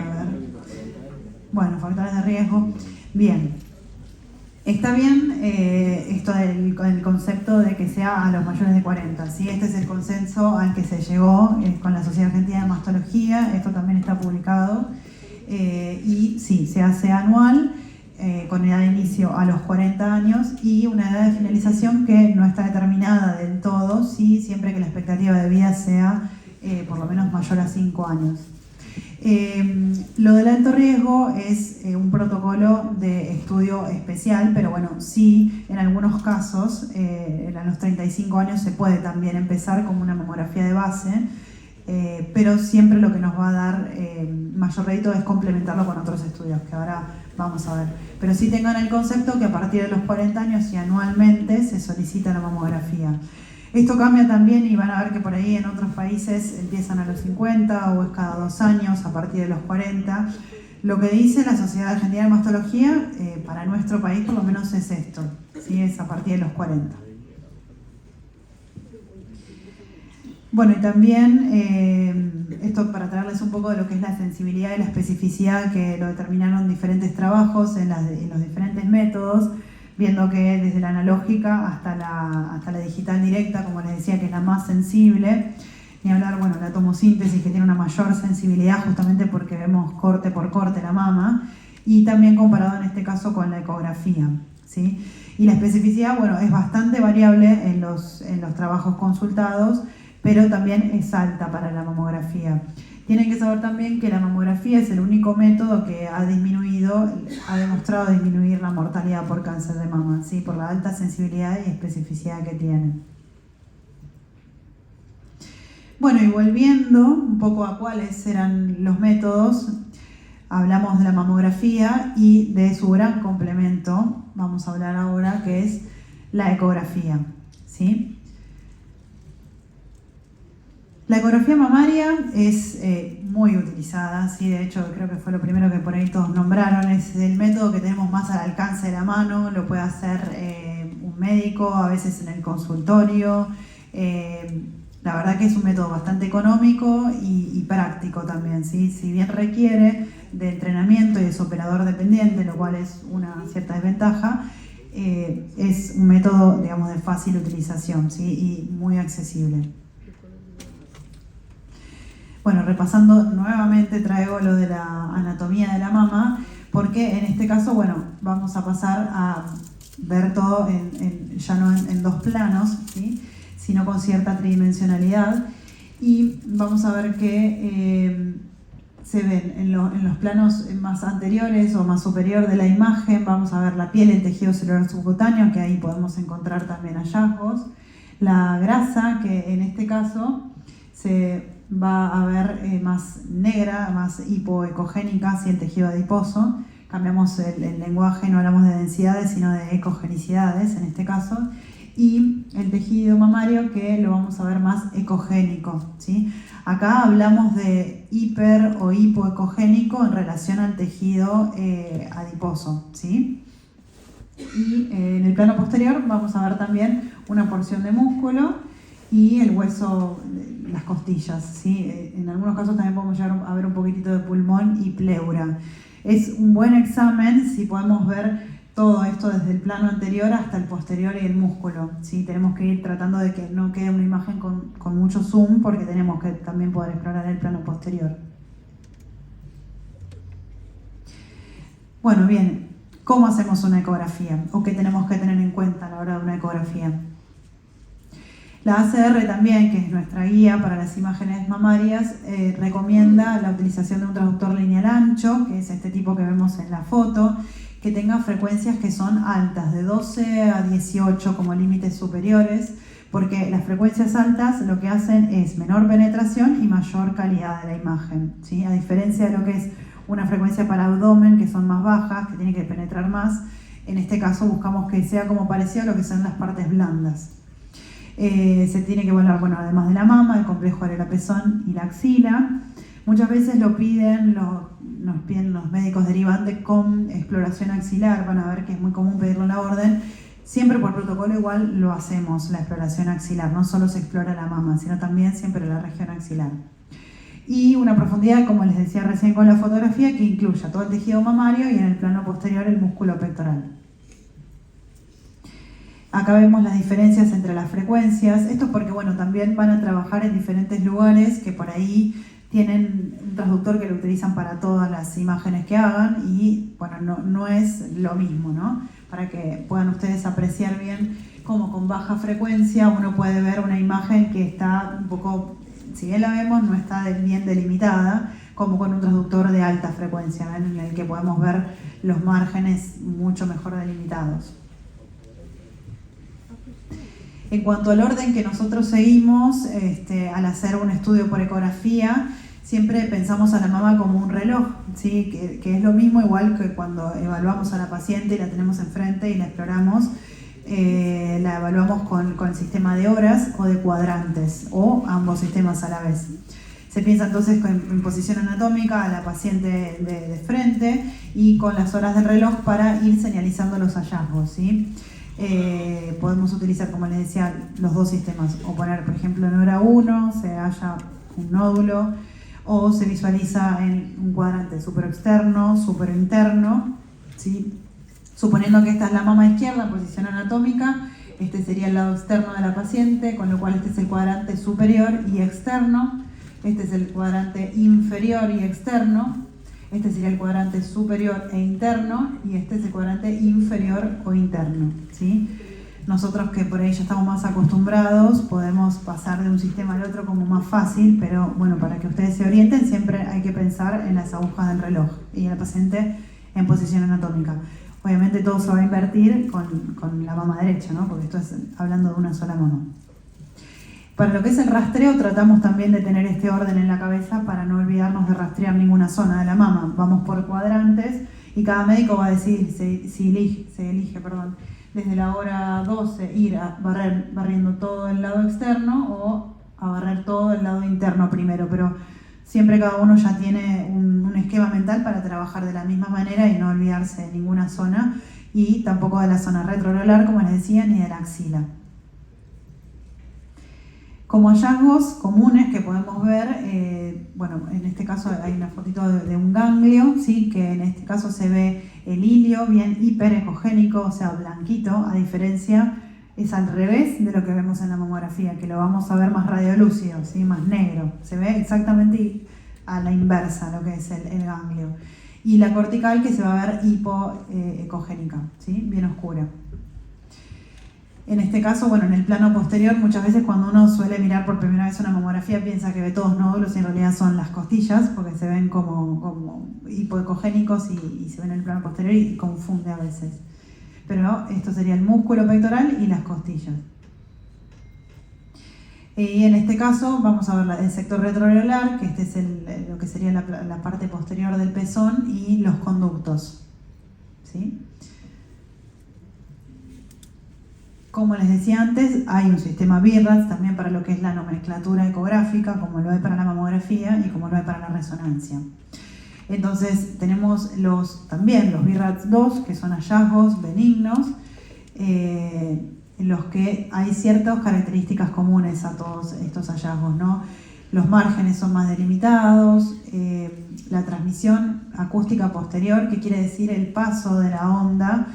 A ver. Bueno, factores de riesgo. Bien. Está bien esto del concepto de que sea a los mayores de 40, ¿sí? Este es el consenso al que se llegó con la Sociedad Argentina de Mastología, esto también está publicado, y sí, se hace anual, con edad de inicio a los 40 años y una edad de finalización que no está determinada del todo, ¿sí? Siempre que la expectativa de vida sea por lo menos mayor a 5 años. Lo del alto riesgo es un protocolo de estudio especial, pero bueno, sí, en algunos casos, a los 35 años se puede también empezar como una mamografía de base, pero siempre lo que nos va a dar mayor rédito es complementarlo con otros estudios, que ahora vamos a ver. Pero sí tengan el concepto que a partir de los 40 años y anualmente se solicita la mamografía. Esto cambia también y van a ver que por ahí en otros países empiezan a los 50 o es cada 2 años a partir de los 40. Lo que dice la Sociedad Argentina de Mastología, para nuestro país por lo menos es esto, ¿sí? Es a partir de los 40. Bueno, y también esto para traerles un poco de lo que es la sensibilidad y la especificidad que lo determinaron diferentes trabajos en los diferentes métodos, viendo que desde la analógica hasta la digital directa, como les decía, que es la más sensible, ni hablar, bueno, la tomosíntesis que tiene una mayor sensibilidad justamente porque vemos corte por corte la mama, y también comparado en este caso con la ecografía, ¿sí? Y la especificidad, bueno, es bastante variable en los trabajos consultados, pero también es alta para la mamografía. Tienen que saber también que la mamografía es el único método que ha demostrado disminuir la mortalidad por cáncer de mama, ¿sí? Por la alta sensibilidad y especificidad que tiene. Bueno, y volviendo un poco a cuáles eran los métodos, hablamos de la mamografía y de su gran complemento, vamos a hablar ahora, que es la ecografía, ¿sí? La ecografía mamaria es muy utilizada, ¿sí? De hecho creo que fue lo primero que por ahí todos nombraron, es el método que tenemos más al alcance de la mano, lo puede hacer un médico, a veces en el consultorio. La verdad que es un método bastante económico y práctico también, ¿sí? Si bien requiere de entrenamiento y es operador dependiente, lo cual es una cierta desventaja, es un método, digamos, de fácil utilización, ¿sí? Y muy accesible. Bueno, repasando nuevamente traigo lo de la anatomía de la mama, porque en este caso, bueno, vamos a pasar a ver todo ya no en 2 planos, ¿sí? Sino con cierta tridimensionalidad, y vamos a ver que se ven en los planos más anteriores o más superior de la imagen, vamos a ver la piel, el tejido celular subcutáneo, que ahí podemos encontrar también hallazgos, la grasa, que en este caso se va a ver más negra, más hipoecogénica hacia el tejido adiposo. Cambiamos el lenguaje, no hablamos de densidades, sino de ecogenicidades en este caso. Y el tejido mamario, que lo vamos a ver más ecogénico, ¿sí? Acá hablamos de hiper o hipoecogénico en relación al tejido adiposo, ¿sí? Y en el plano posterior vamos a ver también una porción de músculo y el hueso, las costillas, ¿sí? En algunos casos también podemos llegar a ver un poquitito de pulmón y pleura. Es un buen examen si podemos ver todo esto desde el plano anterior hasta el posterior y el músculo, ¿sí? Tenemos que ir tratando de que no quede una imagen con mucho zoom, porque tenemos que también poder explorar el plano posterior. Bueno, bien, ¿cómo hacemos una ecografía? ¿O qué tenemos que tener en cuenta a la hora de una ecografía? La ACR también, que es nuestra guía para las imágenes mamarias, recomienda la utilización de un transductor lineal ancho, que es este tipo que vemos en la foto, que tenga frecuencias que son altas, de 12 a 18 como límites superiores, porque las frecuencias altas lo que hacen es menor penetración y mayor calidad de la imagen, ¿sí? A diferencia de lo que es una frecuencia para abdomen, que son más bajas, que tiene que penetrar más, en este caso buscamos que sea como parecido a lo que son las partes blandas. Se tiene que evaluar, bueno, además de la mama, el complejo areola-pezón y la axila. Muchas veces nos piden los médicos derivantes con exploración axilar, van a ver que es muy común pedirlo en la orden. Siempre por protocolo igual lo hacemos, la exploración axilar, no solo se explora la mama, sino también siempre la región axilar. Y una profundidad, como les decía recién con la fotografía, que incluya todo el tejido mamario y en el plano posterior el músculo pectoral. Acá vemos las diferencias entre las frecuencias. Esto es porque, bueno, también van a trabajar en diferentes lugares que por ahí tienen un transductor que lo utilizan para todas las imágenes que hagan y, bueno, no es lo mismo, ¿no? Para que puedan ustedes apreciar bien cómo con baja frecuencia uno puede ver una imagen que está un poco, si bien la vemos, no está bien delimitada, como con un transductor de alta frecuencia, ¿ven? En el que podemos ver los márgenes mucho mejor delimitados. En cuanto al orden que nosotros seguimos, al hacer un estudio por ecografía, siempre pensamos a la mama como un reloj, ¿sí? Que es lo mismo igual que cuando evaluamos a la paciente y la tenemos enfrente y la exploramos, la evaluamos con el sistema de horas o de cuadrantes, o ambos sistemas a la vez. Se piensa entonces en posición anatómica a la paciente de frente y con las horas del reloj para ir señalizando los hallazgos, ¿sí? Podemos utilizar, como les decía, los dos sistemas, o poner, por ejemplo, en hora 1 se halla un nódulo, o se visualiza en un cuadrante superexterno, superinterno, ¿sí? Suponiendo que esta es la mama izquierda, posición anatómica, este sería el lado externo de la paciente, con lo cual este es el cuadrante superior y externo, este es el cuadrante inferior y externo, este sería el cuadrante superior e interno, y este es el cuadrante inferior o interno, ¿sí? Nosotros que por ahí ya estamos más acostumbrados, podemos pasar de un sistema al otro como más fácil, pero bueno, para que ustedes se orienten, siempre hay que pensar en las agujas del reloj y el paciente en posición anatómica. Obviamente todo se va a invertir con la mama derecha, ¿no? Porque esto es hablando de una sola mama. Para lo que es el rastreo, tratamos también de tener este orden en la cabeza para no olvidarnos de rastrear ninguna zona de la mama. Vamos por cuadrantes y cada médico va a decir, se elige, desde la hora 12 ir a barriendo todo el lado externo o a barrer todo el lado interno primero, pero siempre cada uno ya tiene un esquema mental para trabajar de la misma manera y no olvidarse de ninguna zona, y tampoco de la zona retroareolar, como les decía, ni de la axila. Como hallazgos comunes que podemos ver, bueno, en este caso hay una fotito de un ganglio, ¿sí? Que en este caso se ve el hilio bien hiperecogénico, o sea, blanquito, a diferencia, es al revés de lo que vemos en la mamografía, que lo vamos a ver más radiolúcido, ¿sí? Más negro. Se ve exactamente a la inversa lo que es el ganglio. Y la cortical, que se va a ver hipoecogénica, ¿sí? Bien oscura. En este caso, bueno, en el plano posterior, muchas veces cuando uno suele mirar por primera vez una mamografía piensa que ve todos nódulos y en realidad son las costillas, porque se ven como hipoecogénicos y se ven en el plano posterior y confunde a veces. Pero esto sería el músculo pectoral y las costillas. Y en este caso vamos a ver el sector retroareolar, que este es lo que sería la parte posterior del pezón, y los conductos, ¿sí? Como les decía antes, hay un sistema BIRADS también para lo que es la nomenclatura ecográfica, como lo hay para la mamografía y como lo hay para la resonancia. Entonces tenemos también los BIRADS 2, que son hallazgos benignos, en los que hay ciertas características comunes a todos estos hallazgos, ¿no? Los márgenes son más delimitados, la transmisión acústica posterior, que quiere decir el paso de la onda,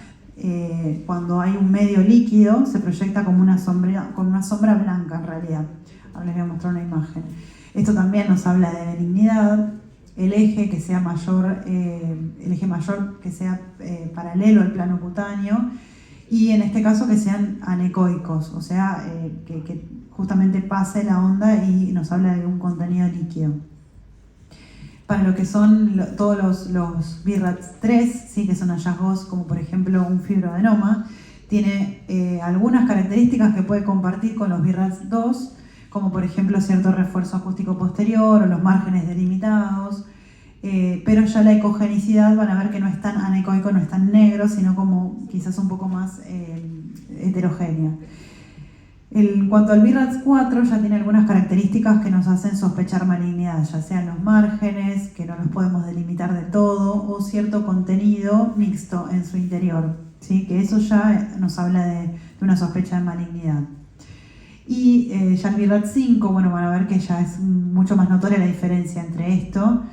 cuando hay un medio líquido, se proyecta como una sombra blanca en realidad. Ahora les voy a mostrar una imagen. Esto también nos habla de benignidad. El eje que sea mayor, que sea paralelo al plano cutáneo, y en este caso que sean anecoicos, o sea, que justamente pase la onda y nos habla de un contenido líquido. Para lo que son todos los BIRADS 3, ¿sí? Que son hallazgos como por ejemplo un fibroadenoma, tiene algunas características que puede compartir con los BIRADS 2, como por ejemplo cierto refuerzo acústico posterior o los márgenes delimitados, pero ya la ecogenicidad van a ver que no es tan anecoico, no es tan negro, sino como quizás un poco más heterogénea. En cuanto al BIRADS 4, ya tiene algunas características que nos hacen sospechar malignidad, ya sean los márgenes, que no los podemos delimitar de todo, o cierto contenido mixto en su interior, ¿sí? Que eso ya nos habla de una sospecha de malignidad. Y ya el BIRADS 5, bueno, van a ver que ya es mucho más notoria la diferencia entre esto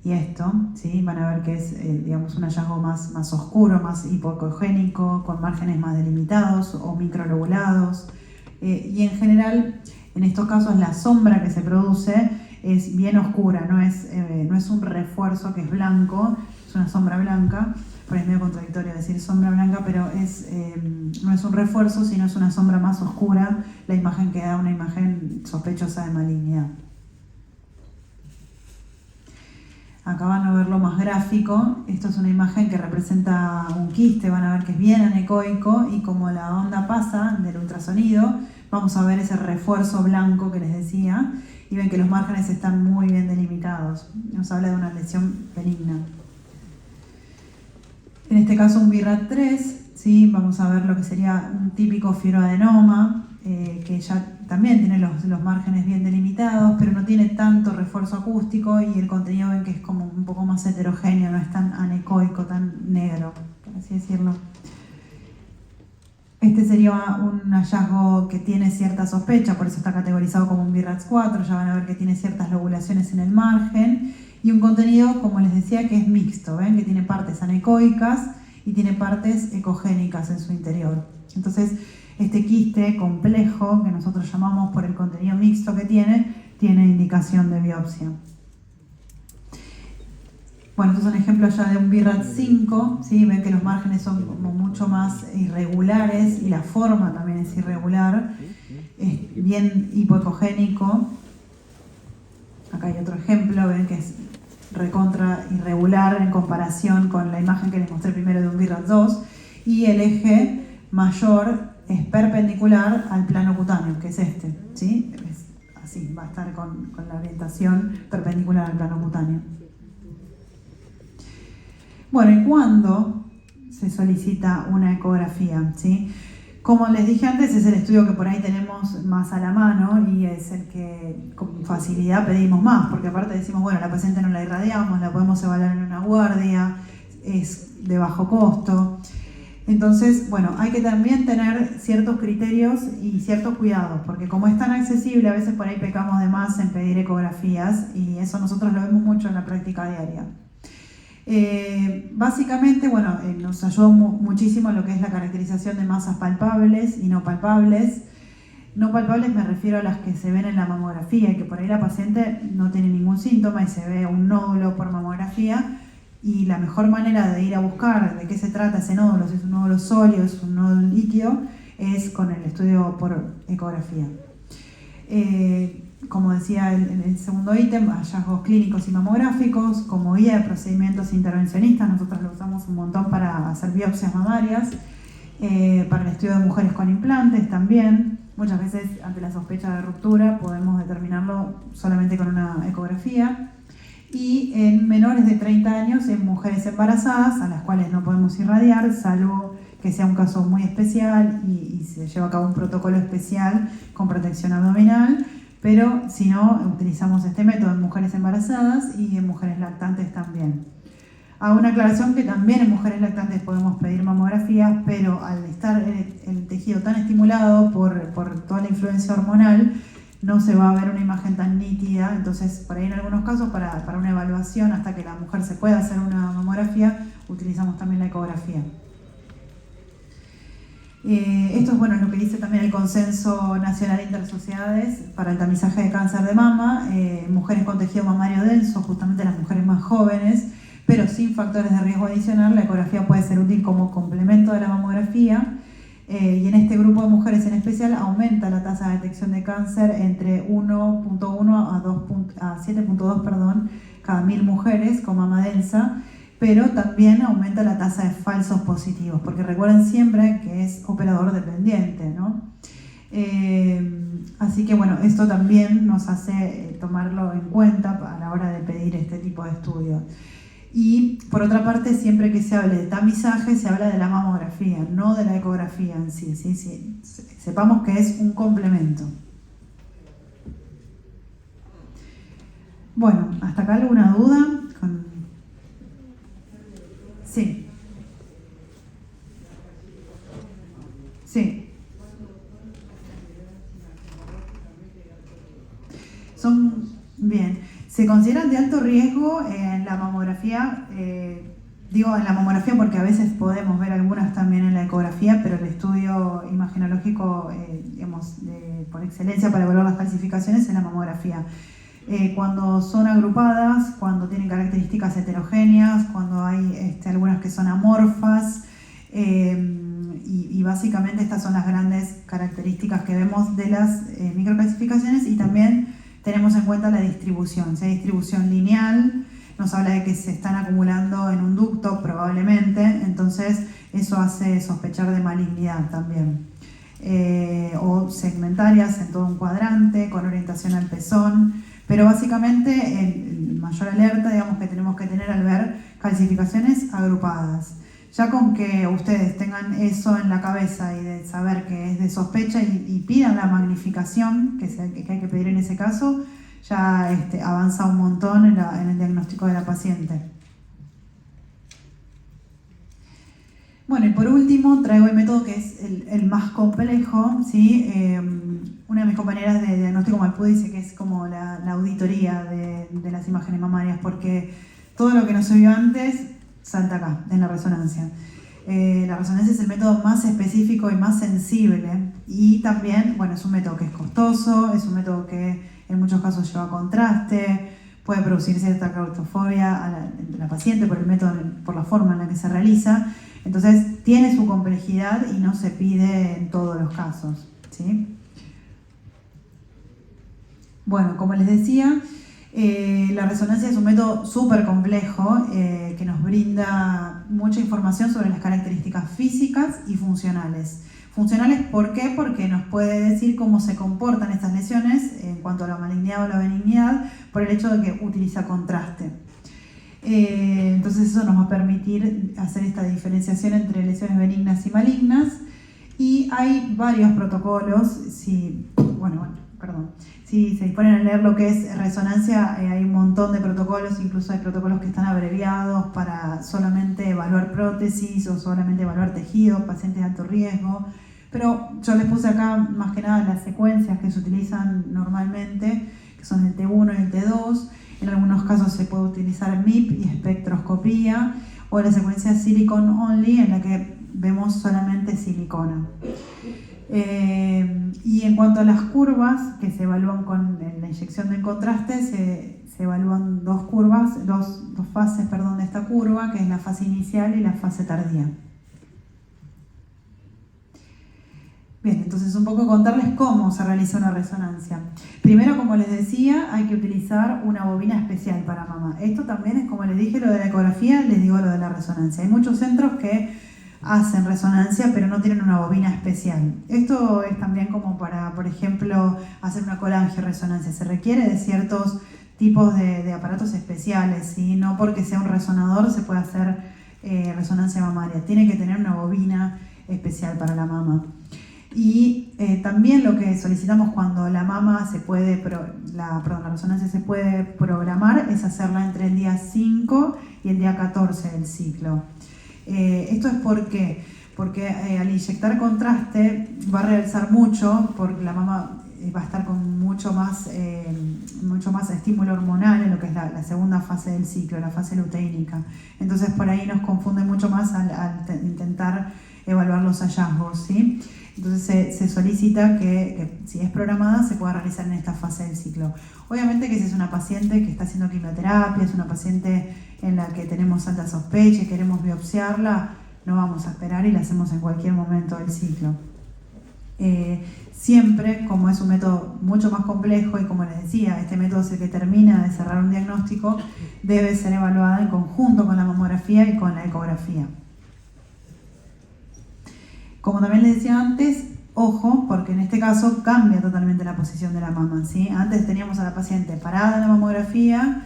y esto, ¿sí? Van a ver que es, digamos, un hallazgo más oscuro, más hipoecogénico, con márgenes más delimitados o microlobulados. Y en general, en estos casos, la sombra que se produce es bien oscura, no es un refuerzo que es blanco, es una sombra blanca. Por ahí es medio contradictorio decir sombra blanca, pero no es un refuerzo, sino es una sombra más oscura, la imagen que da una imagen sospechosa de malignidad. Acá van a verlo más gráfico. Esto es una imagen que representa un quiste, van a ver que es bien anecoico y como la onda pasa del ultrasonido, vamos a ver ese refuerzo blanco que les decía, y ven que los márgenes están muy bien delimitados. Nos habla de una lesión benigna. En este caso un BIRAT3, ¿sí? Vamos a ver lo que sería un típico fibroadenoma, que ya también tiene los márgenes bien delimitados, pero no tiene tanto refuerzo acústico y el contenido ven que es como un poco más heterogéneo, no es tan anecoico, tan negro, por así decirlo. Este sería un hallazgo que tiene cierta sospecha, por eso está categorizado como un BIRATS4, ya van a ver que tiene ciertas lobulaciones en el margen, y un contenido, como les decía, que es mixto, ¿ven? Que tiene partes anecoicas y tiene partes ecogénicas en su interior. Entonces, este quiste complejo, que nosotros llamamos por el contenido mixto que tiene indicación de biopsia. Bueno, estos son ejemplos ya de un BIRAT5, ¿sí? Ven que los márgenes son como mucho más irregulares y la forma también es irregular, es bien hipoecogénico. Acá hay otro ejemplo, ven que es recontra irregular en comparación con la imagen que les mostré primero de un BIRAT2, y el eje mayor es perpendicular al plano cutáneo, que es este, ¿sí? Es así, va a estar con la orientación perpendicular al plano cutáneo. Bueno, ¿y cuándo se solicita una ecografía? ¿Sí? Como les dije antes, es el estudio que por ahí tenemos más a la mano y es el que con facilidad pedimos más, porque aparte decimos, bueno, la paciente no la irradiamos, la podemos evaluar en una guardia, es de bajo costo. Entonces, bueno, hay que también tener ciertos criterios y ciertos cuidados, porque como es tan accesible, a veces por ahí pecamos de más en pedir ecografías y eso nosotros lo vemos mucho en la práctica diaria. Básicamente, bueno, nos ayudó muchísimo lo que es la caracterización de masas palpables y no palpables. No palpables me refiero a las que se ven en la mamografía, que por ahí la paciente no tiene ningún síntoma y se ve un nódulo por mamografía, y la mejor manera de ir a buscar de qué se trata ese nódulo, si es un nódulo sólido, es un nódulo líquido, es con el estudio por ecografía. Como decía en el segundo ítem, hallazgos clínicos y mamográficos, como guía de procedimientos intervencionistas, nosotros lo usamos un montón para hacer biopsias mamarias, para el estudio de mujeres con implantes también. Muchas veces ante la sospecha de ruptura podemos determinarlo solamente con una ecografía. Y en menores de 30 años, en mujeres embarazadas, a las cuales no podemos irradiar, salvo que sea un caso muy especial y se lleva a cabo un protocolo especial con protección abdominal, pero si no, utilizamos este método en mujeres embarazadas y en mujeres lactantes también. Hago una aclaración que también en mujeres lactantes podemos pedir mamografías, pero al estar el tejido tan estimulado por toda la influencia hormonal, no se va a ver una imagen tan nítida. Entonces, por ahí en algunos casos, para una evaluación, hasta que la mujer se pueda hacer una mamografía, utilizamos también la ecografía. Esto es bueno, lo que dice también el Consenso Nacional de Intersociedades para el tamizaje de cáncer de mama, mujeres con tejido mamario denso, justamente las mujeres más jóvenes, pero sin factores de riesgo adicional. La ecografía puede ser útil como complemento de la mamografía, y en este grupo de mujeres en especial aumenta la tasa de detección de cáncer entre 1.1 a 7.2 cada 1000 mujeres con mama densa, pero también aumenta la tasa de falsos positivos, porque recuerden siempre que es operador dependiente, ¿no? Así que bueno, esto también nos hace tomarlo en cuenta a la hora de pedir este tipo de estudios. Y por otra parte, siempre que se hable de tamizaje, se habla de la mamografía, no de la ecografía en sí, ¿sí? Sepamos que es un complemento. Bueno, ¿hasta acá alguna duda? Sí. Sí. Bien. Se consideran de alto riesgo en la mamografía, digo en la mamografía porque a veces podemos ver algunas también en la ecografía, pero el estudio imagenológico, por excelencia para evaluar las falsificaciones, es la mamografía. Cuando son agrupadas, cuando tienen características heterogéneas, cuando hay algunas que son amorfas, y básicamente estas son las grandes características que vemos de las microclasificaciones, y también tenemos en cuenta la distribución. Si hay distribución lineal, nos habla de que se están acumulando en un ducto probablemente, entonces eso hace sospechar de malignidad también. o segmentarias en todo un cuadrante, con orientación al pezón, pero básicamente el mayor alerta, digamos, que tenemos que tener al ver calcificaciones agrupadas. Ya con que ustedes tengan eso en la cabeza y de saber que es de sospecha y pidan la magnificación que hay que pedir en ese caso, ya avanza un montón en el diagnóstico de la paciente. Bueno, y por último traigo el método que es el más complejo, ¿sí? Una de mis compañeras de diagnóstico Malpú dice que es como la auditoría de las imágenes mamarias, porque todo lo que no se vio antes salta acá, en la resonancia. La resonancia es el método más específico y más sensible, y también, bueno, es un método que es costoso, es un método que en muchos casos lleva contraste, puede producir cierta claustrofobia a la paciente por el método, por la forma en la que se realiza. Entonces tiene su complejidad y no se pide en todos los casos, ¿sí? Bueno, como les decía, la resonancia es un método súper complejo que nos brinda mucha información sobre las características físicas y funcionales. Funcionales, ¿por qué? Porque nos puede decir cómo se comportan estas lesiones en cuanto a la malignidad o la benignidad por el hecho de que utiliza contraste. Entonces eso nos va a permitir hacer esta diferenciación entre lesiones benignas y malignas, y hay varios protocolos. Si se disponen a leer lo que es resonancia, hay un montón de protocolos, incluso hay protocolos que están abreviados para solamente evaluar prótesis o solamente evaluar tejidos, pacientes de alto riesgo, pero yo les puse acá más que nada las secuencias que se utilizan normalmente, que son el T1 y el T2. En algunos casos se puede utilizar MIP y espectroscopía, o la secuencia Silicon Only, en la que vemos solamente silicona. Y en cuanto a las curvas que se evalúan con la inyección del contraste, se evalúan dos fases de esta curva, que es la fase inicial y la fase tardía. Bien, entonces un poco contarles cómo se realiza una resonancia. Primero, como les decía, hay que utilizar una bobina especial para mama. Esto también es, como les dije, lo de la ecografía, les digo lo de la resonancia. Hay muchos centros que hacen resonancia pero no tienen una bobina especial. Esto es también como para, por ejemplo, hacer una colangioresonancia. Se requiere de ciertos tipos de aparatos especiales, ¿sí? No porque sea un resonador se puede hacer resonancia mamaria. Tiene que tener una bobina especial para la mama. Y también lo que solicitamos cuando la mama la resonancia se puede programar es hacerla entre el día 5 y el día 14 del ciclo. Esto es porque al inyectar contraste va a realzar mucho, porque la mama va a estar con mucho más estímulo hormonal en lo que es la segunda fase del ciclo, la fase luteínica. Entonces por ahí nos confunde mucho más al intentar evaluar los hallazgos, ¿sí? Entonces se solicita que si es programada se pueda realizar en esta fase del ciclo. Obviamente que si es una paciente que está haciendo quimioterapia, es una paciente en la que tenemos alta sospecha y queremos biopsiarla, no vamos a esperar y la hacemos en cualquier momento del ciclo. Siempre, como es un método mucho más complejo y como les decía, este método es el que termina de cerrar un diagnóstico, debe ser evaluada en conjunto con la mamografía y con la ecografía. Como también les decía antes, ojo, porque en este caso cambia totalmente la posición de la mama, ¿sí? Antes teníamos a la paciente parada en la mamografía,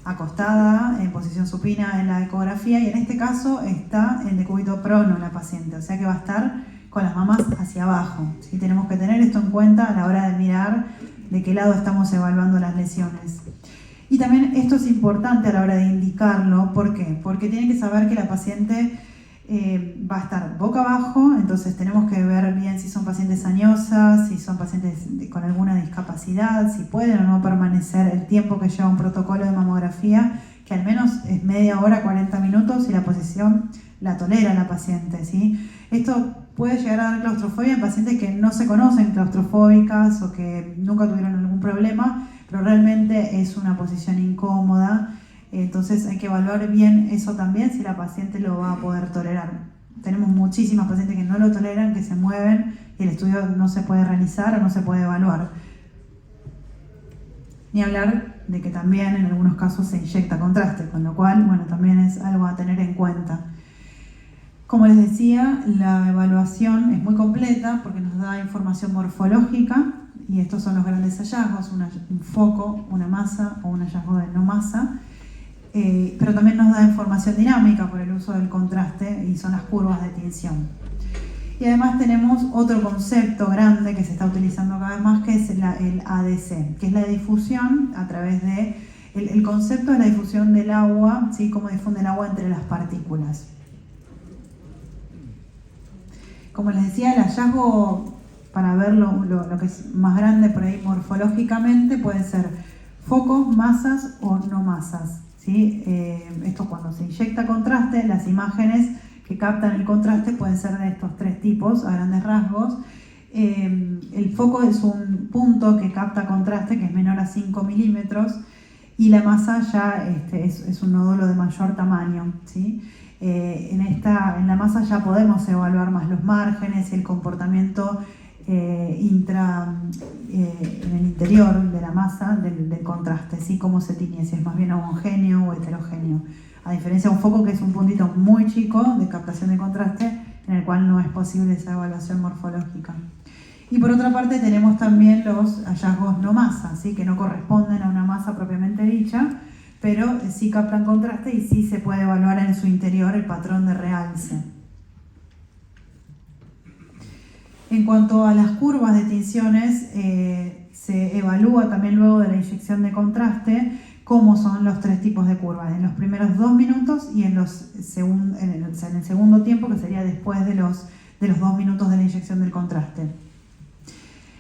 acostada en posición supina en la ecografía, y en este caso está en decúbito prono la paciente, o sea que va a estar con las mamas hacia abajo, ¿sí? Tenemos que tener esto en cuenta a la hora de mirar de qué lado estamos evaluando las lesiones. Y también esto es importante a la hora de indicarlo. ¿Por qué? Porque tienen que saber que la paciente va a estar boca abajo, entonces tenemos que ver bien si son pacientes añosas, si son pacientes con alguna discapacidad, si pueden o no permanecer el tiempo que lleva un protocolo de mamografía, que al menos es media hora, 40 minutos, y la posición la tolera la paciente, ¿sí? Esto puede llegar a dar claustrofobia en pacientes que no se conocen claustrofóbicas o que nunca tuvieron algún problema, pero realmente es una posición incómoda. Entonces hay que evaluar bien eso también, si la paciente lo va a poder tolerar. Tenemos muchísimas pacientes que no lo toleran, que se mueven y el estudio no se puede realizar o no se puede evaluar. Ni hablar de que también en algunos casos se inyecta contraste, con lo cual, bueno, también es algo a tener en cuenta. Como les decía, la evaluación es muy completa porque nos da información morfológica, y estos son los grandes hallazgos, un foco, una masa o un hallazgo de no masa, pero también nos da información dinámica por el uso del contraste y son las curvas de tinción. Y además tenemos otro concepto grande que se está utilizando cada vez más, que es el ADC, que es la difusión a través de... El concepto es la difusión del agua, ¿sí? Cómo difunde el agua entre las partículas. Como les decía, el hallazgo, para ver lo que es más grande por ahí morfológicamente, puede ser focos, masas o no masas, ¿sí? Esto cuando se inyecta contraste, las imágenes que captan el contraste pueden ser de estos tres tipos, a grandes rasgos. El foco es un punto que capta contraste que es menor a 5 milímetros, y la masa ya es un nódulo de mayor tamaño, ¿sí? En la masa ya podemos evaluar más los márgenes y el comportamiento en el interior de la masa del contraste, ¿sí? Cómo se tiñe, si es más bien homogéneo o heterogéneo. A diferencia de un foco que es un puntito muy chico de captación de contraste, en el cual no es posible esa evaluación morfológica. Y por otra parte tenemos también los hallazgos no masa, ¿sí? Que no corresponden a una masa propiamente dicha, pero sí captan contraste y sí se puede evaluar en su interior el patrón de realce. En cuanto a las curvas de tinciones, se evalúa también luego de la inyección de contraste cómo son los tres tipos de curvas, en los primeros 2 minutos y en el segundo tiempo, que sería después de los 2 minutos de la inyección del contraste.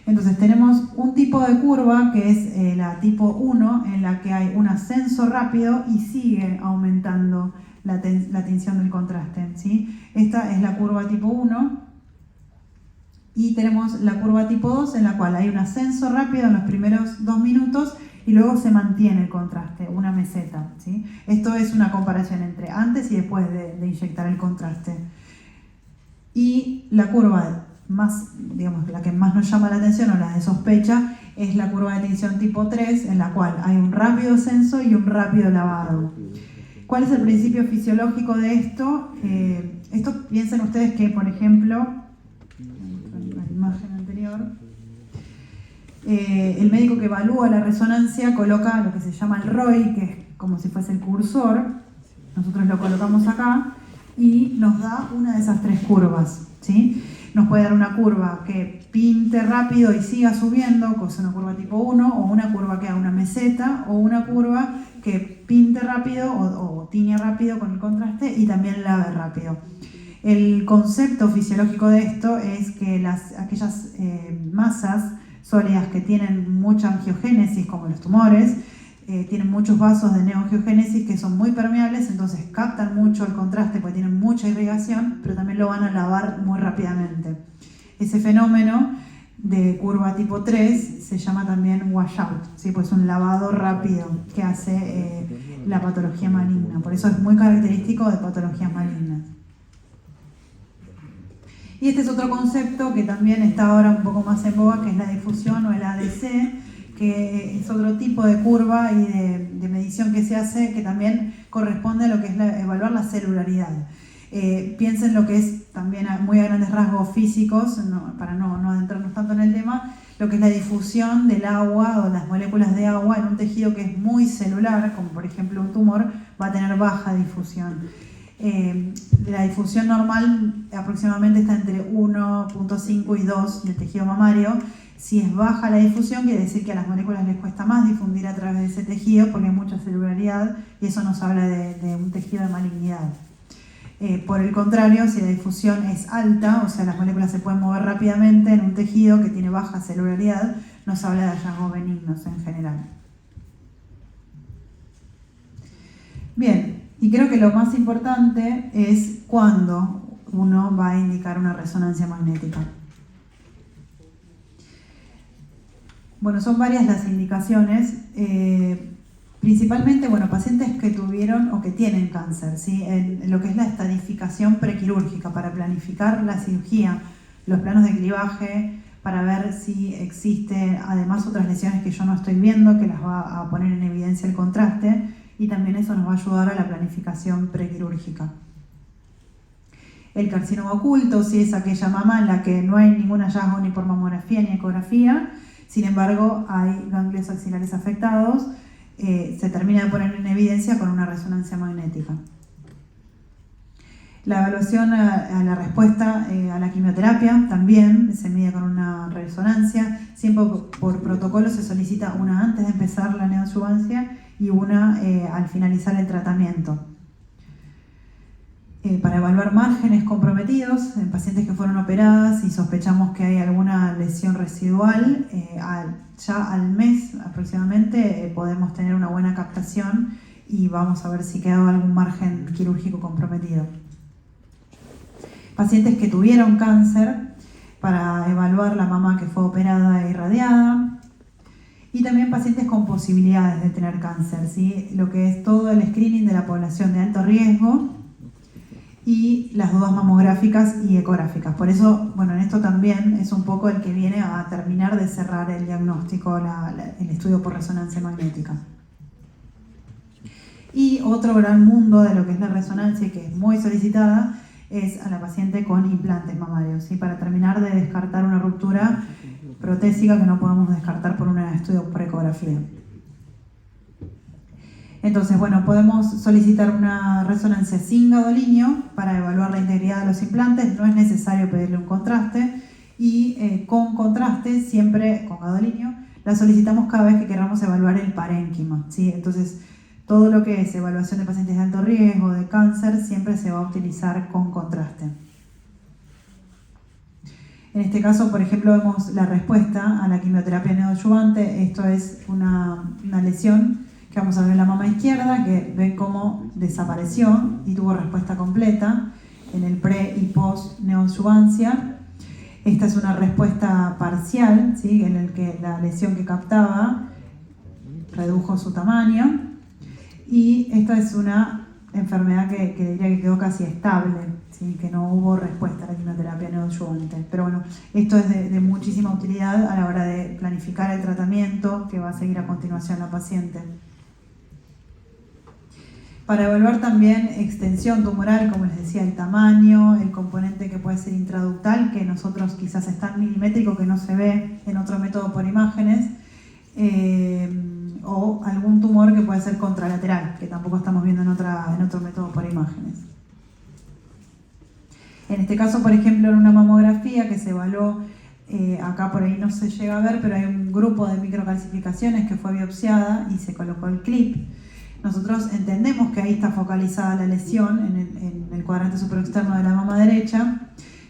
Entonces tenemos un tipo de curva que es la tipo 1, en la que hay un ascenso rápido y sigue aumentando la tinción del contraste, ¿sí? Esta es la curva tipo 1. Y tenemos la curva tipo 2, en la cual hay un ascenso rápido en los primeros 2 minutos y luego se mantiene el contraste, una meseta, ¿sí? Esto es una comparación entre antes y después de inyectar el contraste. Y la curva más, digamos, la que más nos llama la atención o la de sospecha es la curva de tinción tipo 3, en la cual hay un rápido ascenso y un rápido lavado. ¿Cuál es el principio fisiológico de esto? Esto piensen ustedes que, por ejemplo, la imagen anterior, el médico que evalúa la resonancia coloca lo que se llama el ROI, que es como si fuese el cursor. Nosotros lo colocamos acá y nos da una de esas tres curvas, ¿sí? Nos puede dar una curva que pinte rápido y siga subiendo, que es una curva tipo 1, o una curva que haga una meseta, o una curva que pinte rápido o tiñe rápido con el contraste y también lave rápido. El concepto fisiológico de esto es que aquellas masas sólidas que tienen mucha angiogénesis, como los tumores, tienen muchos vasos de neoangiogénesis que son muy permeables, entonces captan mucho el contraste porque tienen mucha irrigación, pero también lo van a lavar muy rápidamente. Ese fenómeno de curva tipo 3 se llama también washout, ¿sí? Pues un lavado rápido que hace la patología maligna. Por eso es muy característico de patologías malignas. Y este es otro concepto que también está ahora un poco más en boga, que es la difusión o el ADC, que es otro tipo de curva y de medición que se hace, que también corresponde a lo que es evaluar la celularidad. Piensen lo que es también muy a grandes rasgos físicos, para no adentrarnos tanto en el tema, lo que es la difusión del agua o las moléculas de agua en un tejido que es muy celular, como por ejemplo un tumor, va a tener baja difusión. La difusión normal aproximadamente está entre 1.5 y 2 del tejido mamario. Si es baja la difusión, quiere decir que a las moléculas les cuesta más difundir a través de ese tejido porque hay mucha celularidad y eso nos habla de un tejido de malignidad. Por el contrario, si la difusión es alta, o sea, las moléculas se pueden mover rápidamente en un tejido que tiene baja celularidad, nos habla de hallazgos benignos en general. Bien, y creo que lo más importante es cuándo uno va a indicar una resonancia magnética. Bueno, son varias las indicaciones, principalmente, bueno, pacientes que tuvieron o que tienen cáncer, ¿sí? En lo que es la estadificación prequirúrgica, para planificar la cirugía, los planos de clivaje, para ver si existe además otras lesiones que yo no estoy viendo, que las va a poner en evidencia el contraste, y también eso nos va a ayudar a la planificación prequirúrgica. El carcinoma oculto, si es aquella mama en la que no hay ningún hallazgo ni por mamografía ni ecografía, sin embargo hay ganglios axilares afectados, se termina de poner en evidencia con una resonancia magnética. La evaluación a la respuesta a la quimioterapia también se mide con una resonancia. Siempre por protocolo se solicita una antes de empezar la neoadjuvancia y una al finalizar el tratamiento. Para evaluar márgenes comprometidos en pacientes que fueron operadas y sospechamos que hay alguna lesión residual, ya al mes aproximadamente podemos tener una buena captación y vamos a ver si quedó algún margen quirúrgico comprometido. Pacientes que tuvieron cáncer, para evaluar la mama que fue operada e irradiada, y también pacientes con posibilidades de tener cáncer, ¿sí? Lo que es todo el screening de la población de alto riesgo y las dudas mamográficas y ecográficas. Por eso, bueno, en esto también es un poco el que viene a terminar de cerrar el diagnóstico, el estudio por resonancia magnética. Y otro gran mundo de lo que es la resonancia y que es muy solicitada es a la paciente con implantes mamarios, ¿sí? Para terminar de descartar una ruptura protésica que no podemos descartar por un estudio por ecografía. Entonces, bueno, podemos solicitar una resonancia sin gadolinio para evaluar la integridad de los implantes, no es necesario pedirle un contraste, y con contraste, siempre con gadolinio, la solicitamos cada vez que queramos evaluar el parénquima, ¿sí? Entonces, todo lo que es evaluación de pacientes de alto riesgo, de cáncer, siempre se va a utilizar con contraste. En este caso, por ejemplo, vemos la respuesta a la quimioterapia neoadyuvante. Esto es una lesión que vamos a ver en la mama izquierda, que ven cómo desapareció y tuvo respuesta completa en el pre y post neoadyuvancia. Esta es una respuesta parcial, ¿sí? En el que la lesión que captaba redujo su tamaño. Y esta es una enfermedad que diría que quedó casi estable, ¿sí? Que no hubo respuesta a la quimioterapia neoadyuvante. Pero bueno, esto es de muchísima utilidad a la hora de planificar el tratamiento que va a seguir a continuación la paciente. Para evaluar también extensión tumoral, como les decía, el tamaño, el componente que puede ser intraductal, que nosotros quizás es tan milimétrico que no se ve en otro método por imágenes, o algún tumor que puede ser contralateral, que tampoco estamos viendo en otro método por imágenes. En este caso, por ejemplo, en una mamografía que se evaluó, acá por ahí no se llega a ver, pero hay un grupo de microcalcificaciones que fue biopsiada y se colocó el clip. Nosotros entendemos que ahí está focalizada la lesión en el cuadrante superexterno de la mama derecha,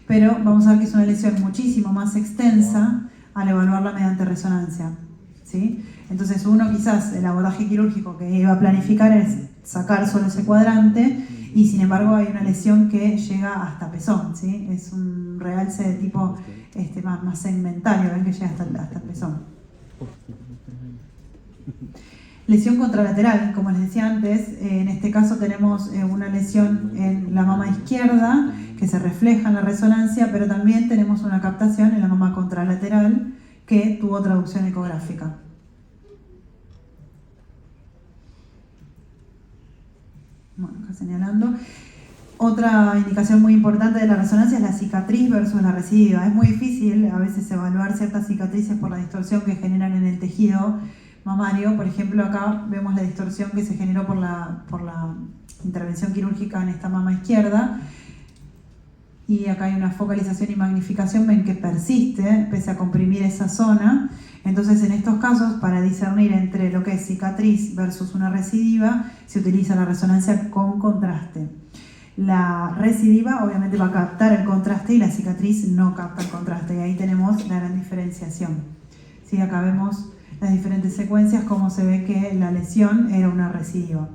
pero vamos a ver que es una lesión muchísimo más extensa al evaluarla mediante resonancia, ¿sí? Entonces uno quizás el abordaje quirúrgico que iba a planificar es sacar solo ese cuadrante y sin embargo hay una lesión que llega hasta pezón, ¿sí? Es un realce de tipo más segmentario, ven que llega hasta el pezón. Lesión contralateral, como les decía antes, en este caso tenemos una lesión en la mama izquierda que se refleja en la resonancia, pero también tenemos una captación en la mama contralateral que tuvo traducción ecográfica. Bueno, acá señalando. Otra indicación muy importante de la resonancia es la cicatriz versus la recidiva. Es muy difícil a veces evaluar ciertas cicatrices por la distorsión que generan en el tejido mamario. Por ejemplo, acá vemos la distorsión que se generó por la intervención quirúrgica en esta mama izquierda. Y acá hay una focalización y magnificación, ven que persiste pese a comprimir esa zona. Entonces, en estos casos, para discernir entre lo que es cicatriz versus una recidiva, se utiliza la resonancia con contraste. La recidiva obviamente va a captar el contraste y la cicatriz no capta el contraste, y ahí tenemos la gran diferenciación. ¿Sí? Acá vemos las diferentes secuencias, cómo se ve que la lesión era una recidiva.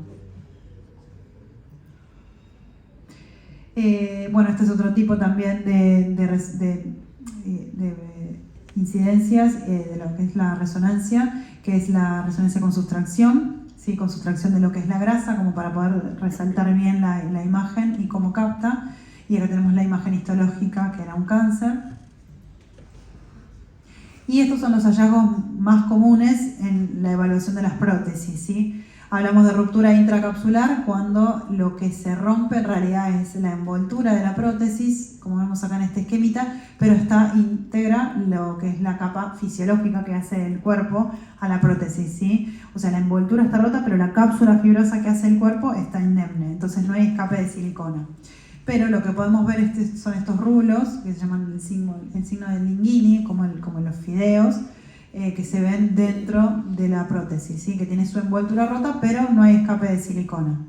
Bueno, este es otro tipo también de incidencias de lo que es la resonancia, que es la resonancia con sustracción, ¿sí? Con sustracción de lo que es la grasa, como para poder resaltar bien la imagen y cómo capta. Y acá tenemos la imagen histológica, que era un cáncer. Y estos son los hallazgos más comunes en la evaluación de las prótesis, ¿sí? Hablamos de ruptura intracapsular cuando lo que se rompe en realidad es la envoltura de la prótesis, como vemos acá en este esquemita, pero esta integra lo que es la capa fisiológica que hace el cuerpo a la prótesis, ¿sí? O sea, la envoltura está rota, pero la cápsula fibrosa que hace el cuerpo está indemne, entonces no hay escape de silicona. Pero lo que podemos ver son estos rulos, que se llaman el signo de Linguini, como los fideos, que se ven dentro de la prótesis, ¿sí? Que tiene su envoltura rota, pero no hay escape de silicona.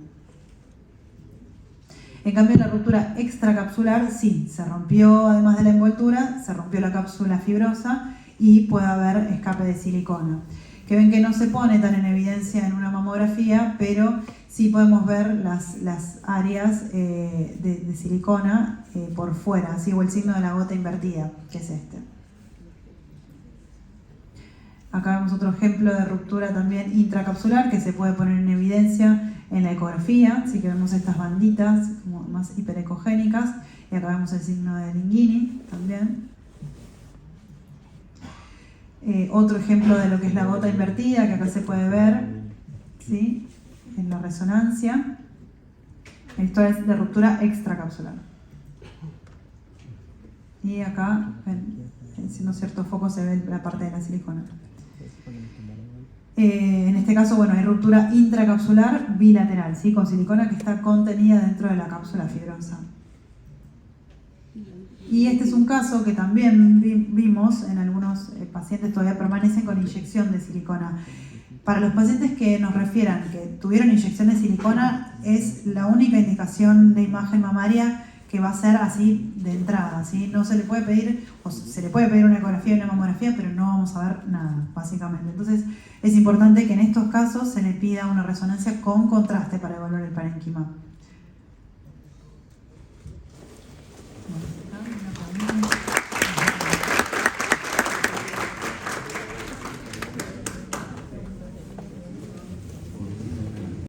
En cambio, la ruptura extracapsular, sí, se rompió, además de la envoltura, se rompió la cápsula fibrosa y puede haber escape de silicona. Que ven que no se pone tan en evidencia en una mamografía, pero sí podemos ver las áreas de silicona por fuera, ¿sí? O el signo de la gota invertida, que es este. Acá vemos otro ejemplo de ruptura también intracapsular que se puede poner en evidencia en la ecografía, así que vemos estas banditas como más hiperecogénicas, y acá vemos el signo de Linguini también. Otro ejemplo de lo que es la gota invertida, que acá se puede ver, ¿sí? En la resonancia. Esto es de ruptura extracapsular. Y acá, siendo cierto foco, se ve la parte de la silicona. En este caso, bueno, hay ruptura intracapsular bilateral, ¿sí? Con silicona que está contenida dentro de la cápsula fibrosa. Y este es un caso que también vimos en algunos pacientes, todavía permanecen con inyección de silicona. Para los pacientes que nos refieran que tuvieron inyección de silicona, es la única indicación de imagen mamaria que va a ser así de entrada, ¿sí? No se le puede pedir, o se le puede pedir una ecografía y una mamografía, pero no vamos a ver nada, básicamente. Entonces, es importante que en estos casos se le pida una resonancia con contraste para evaluar el parénquima.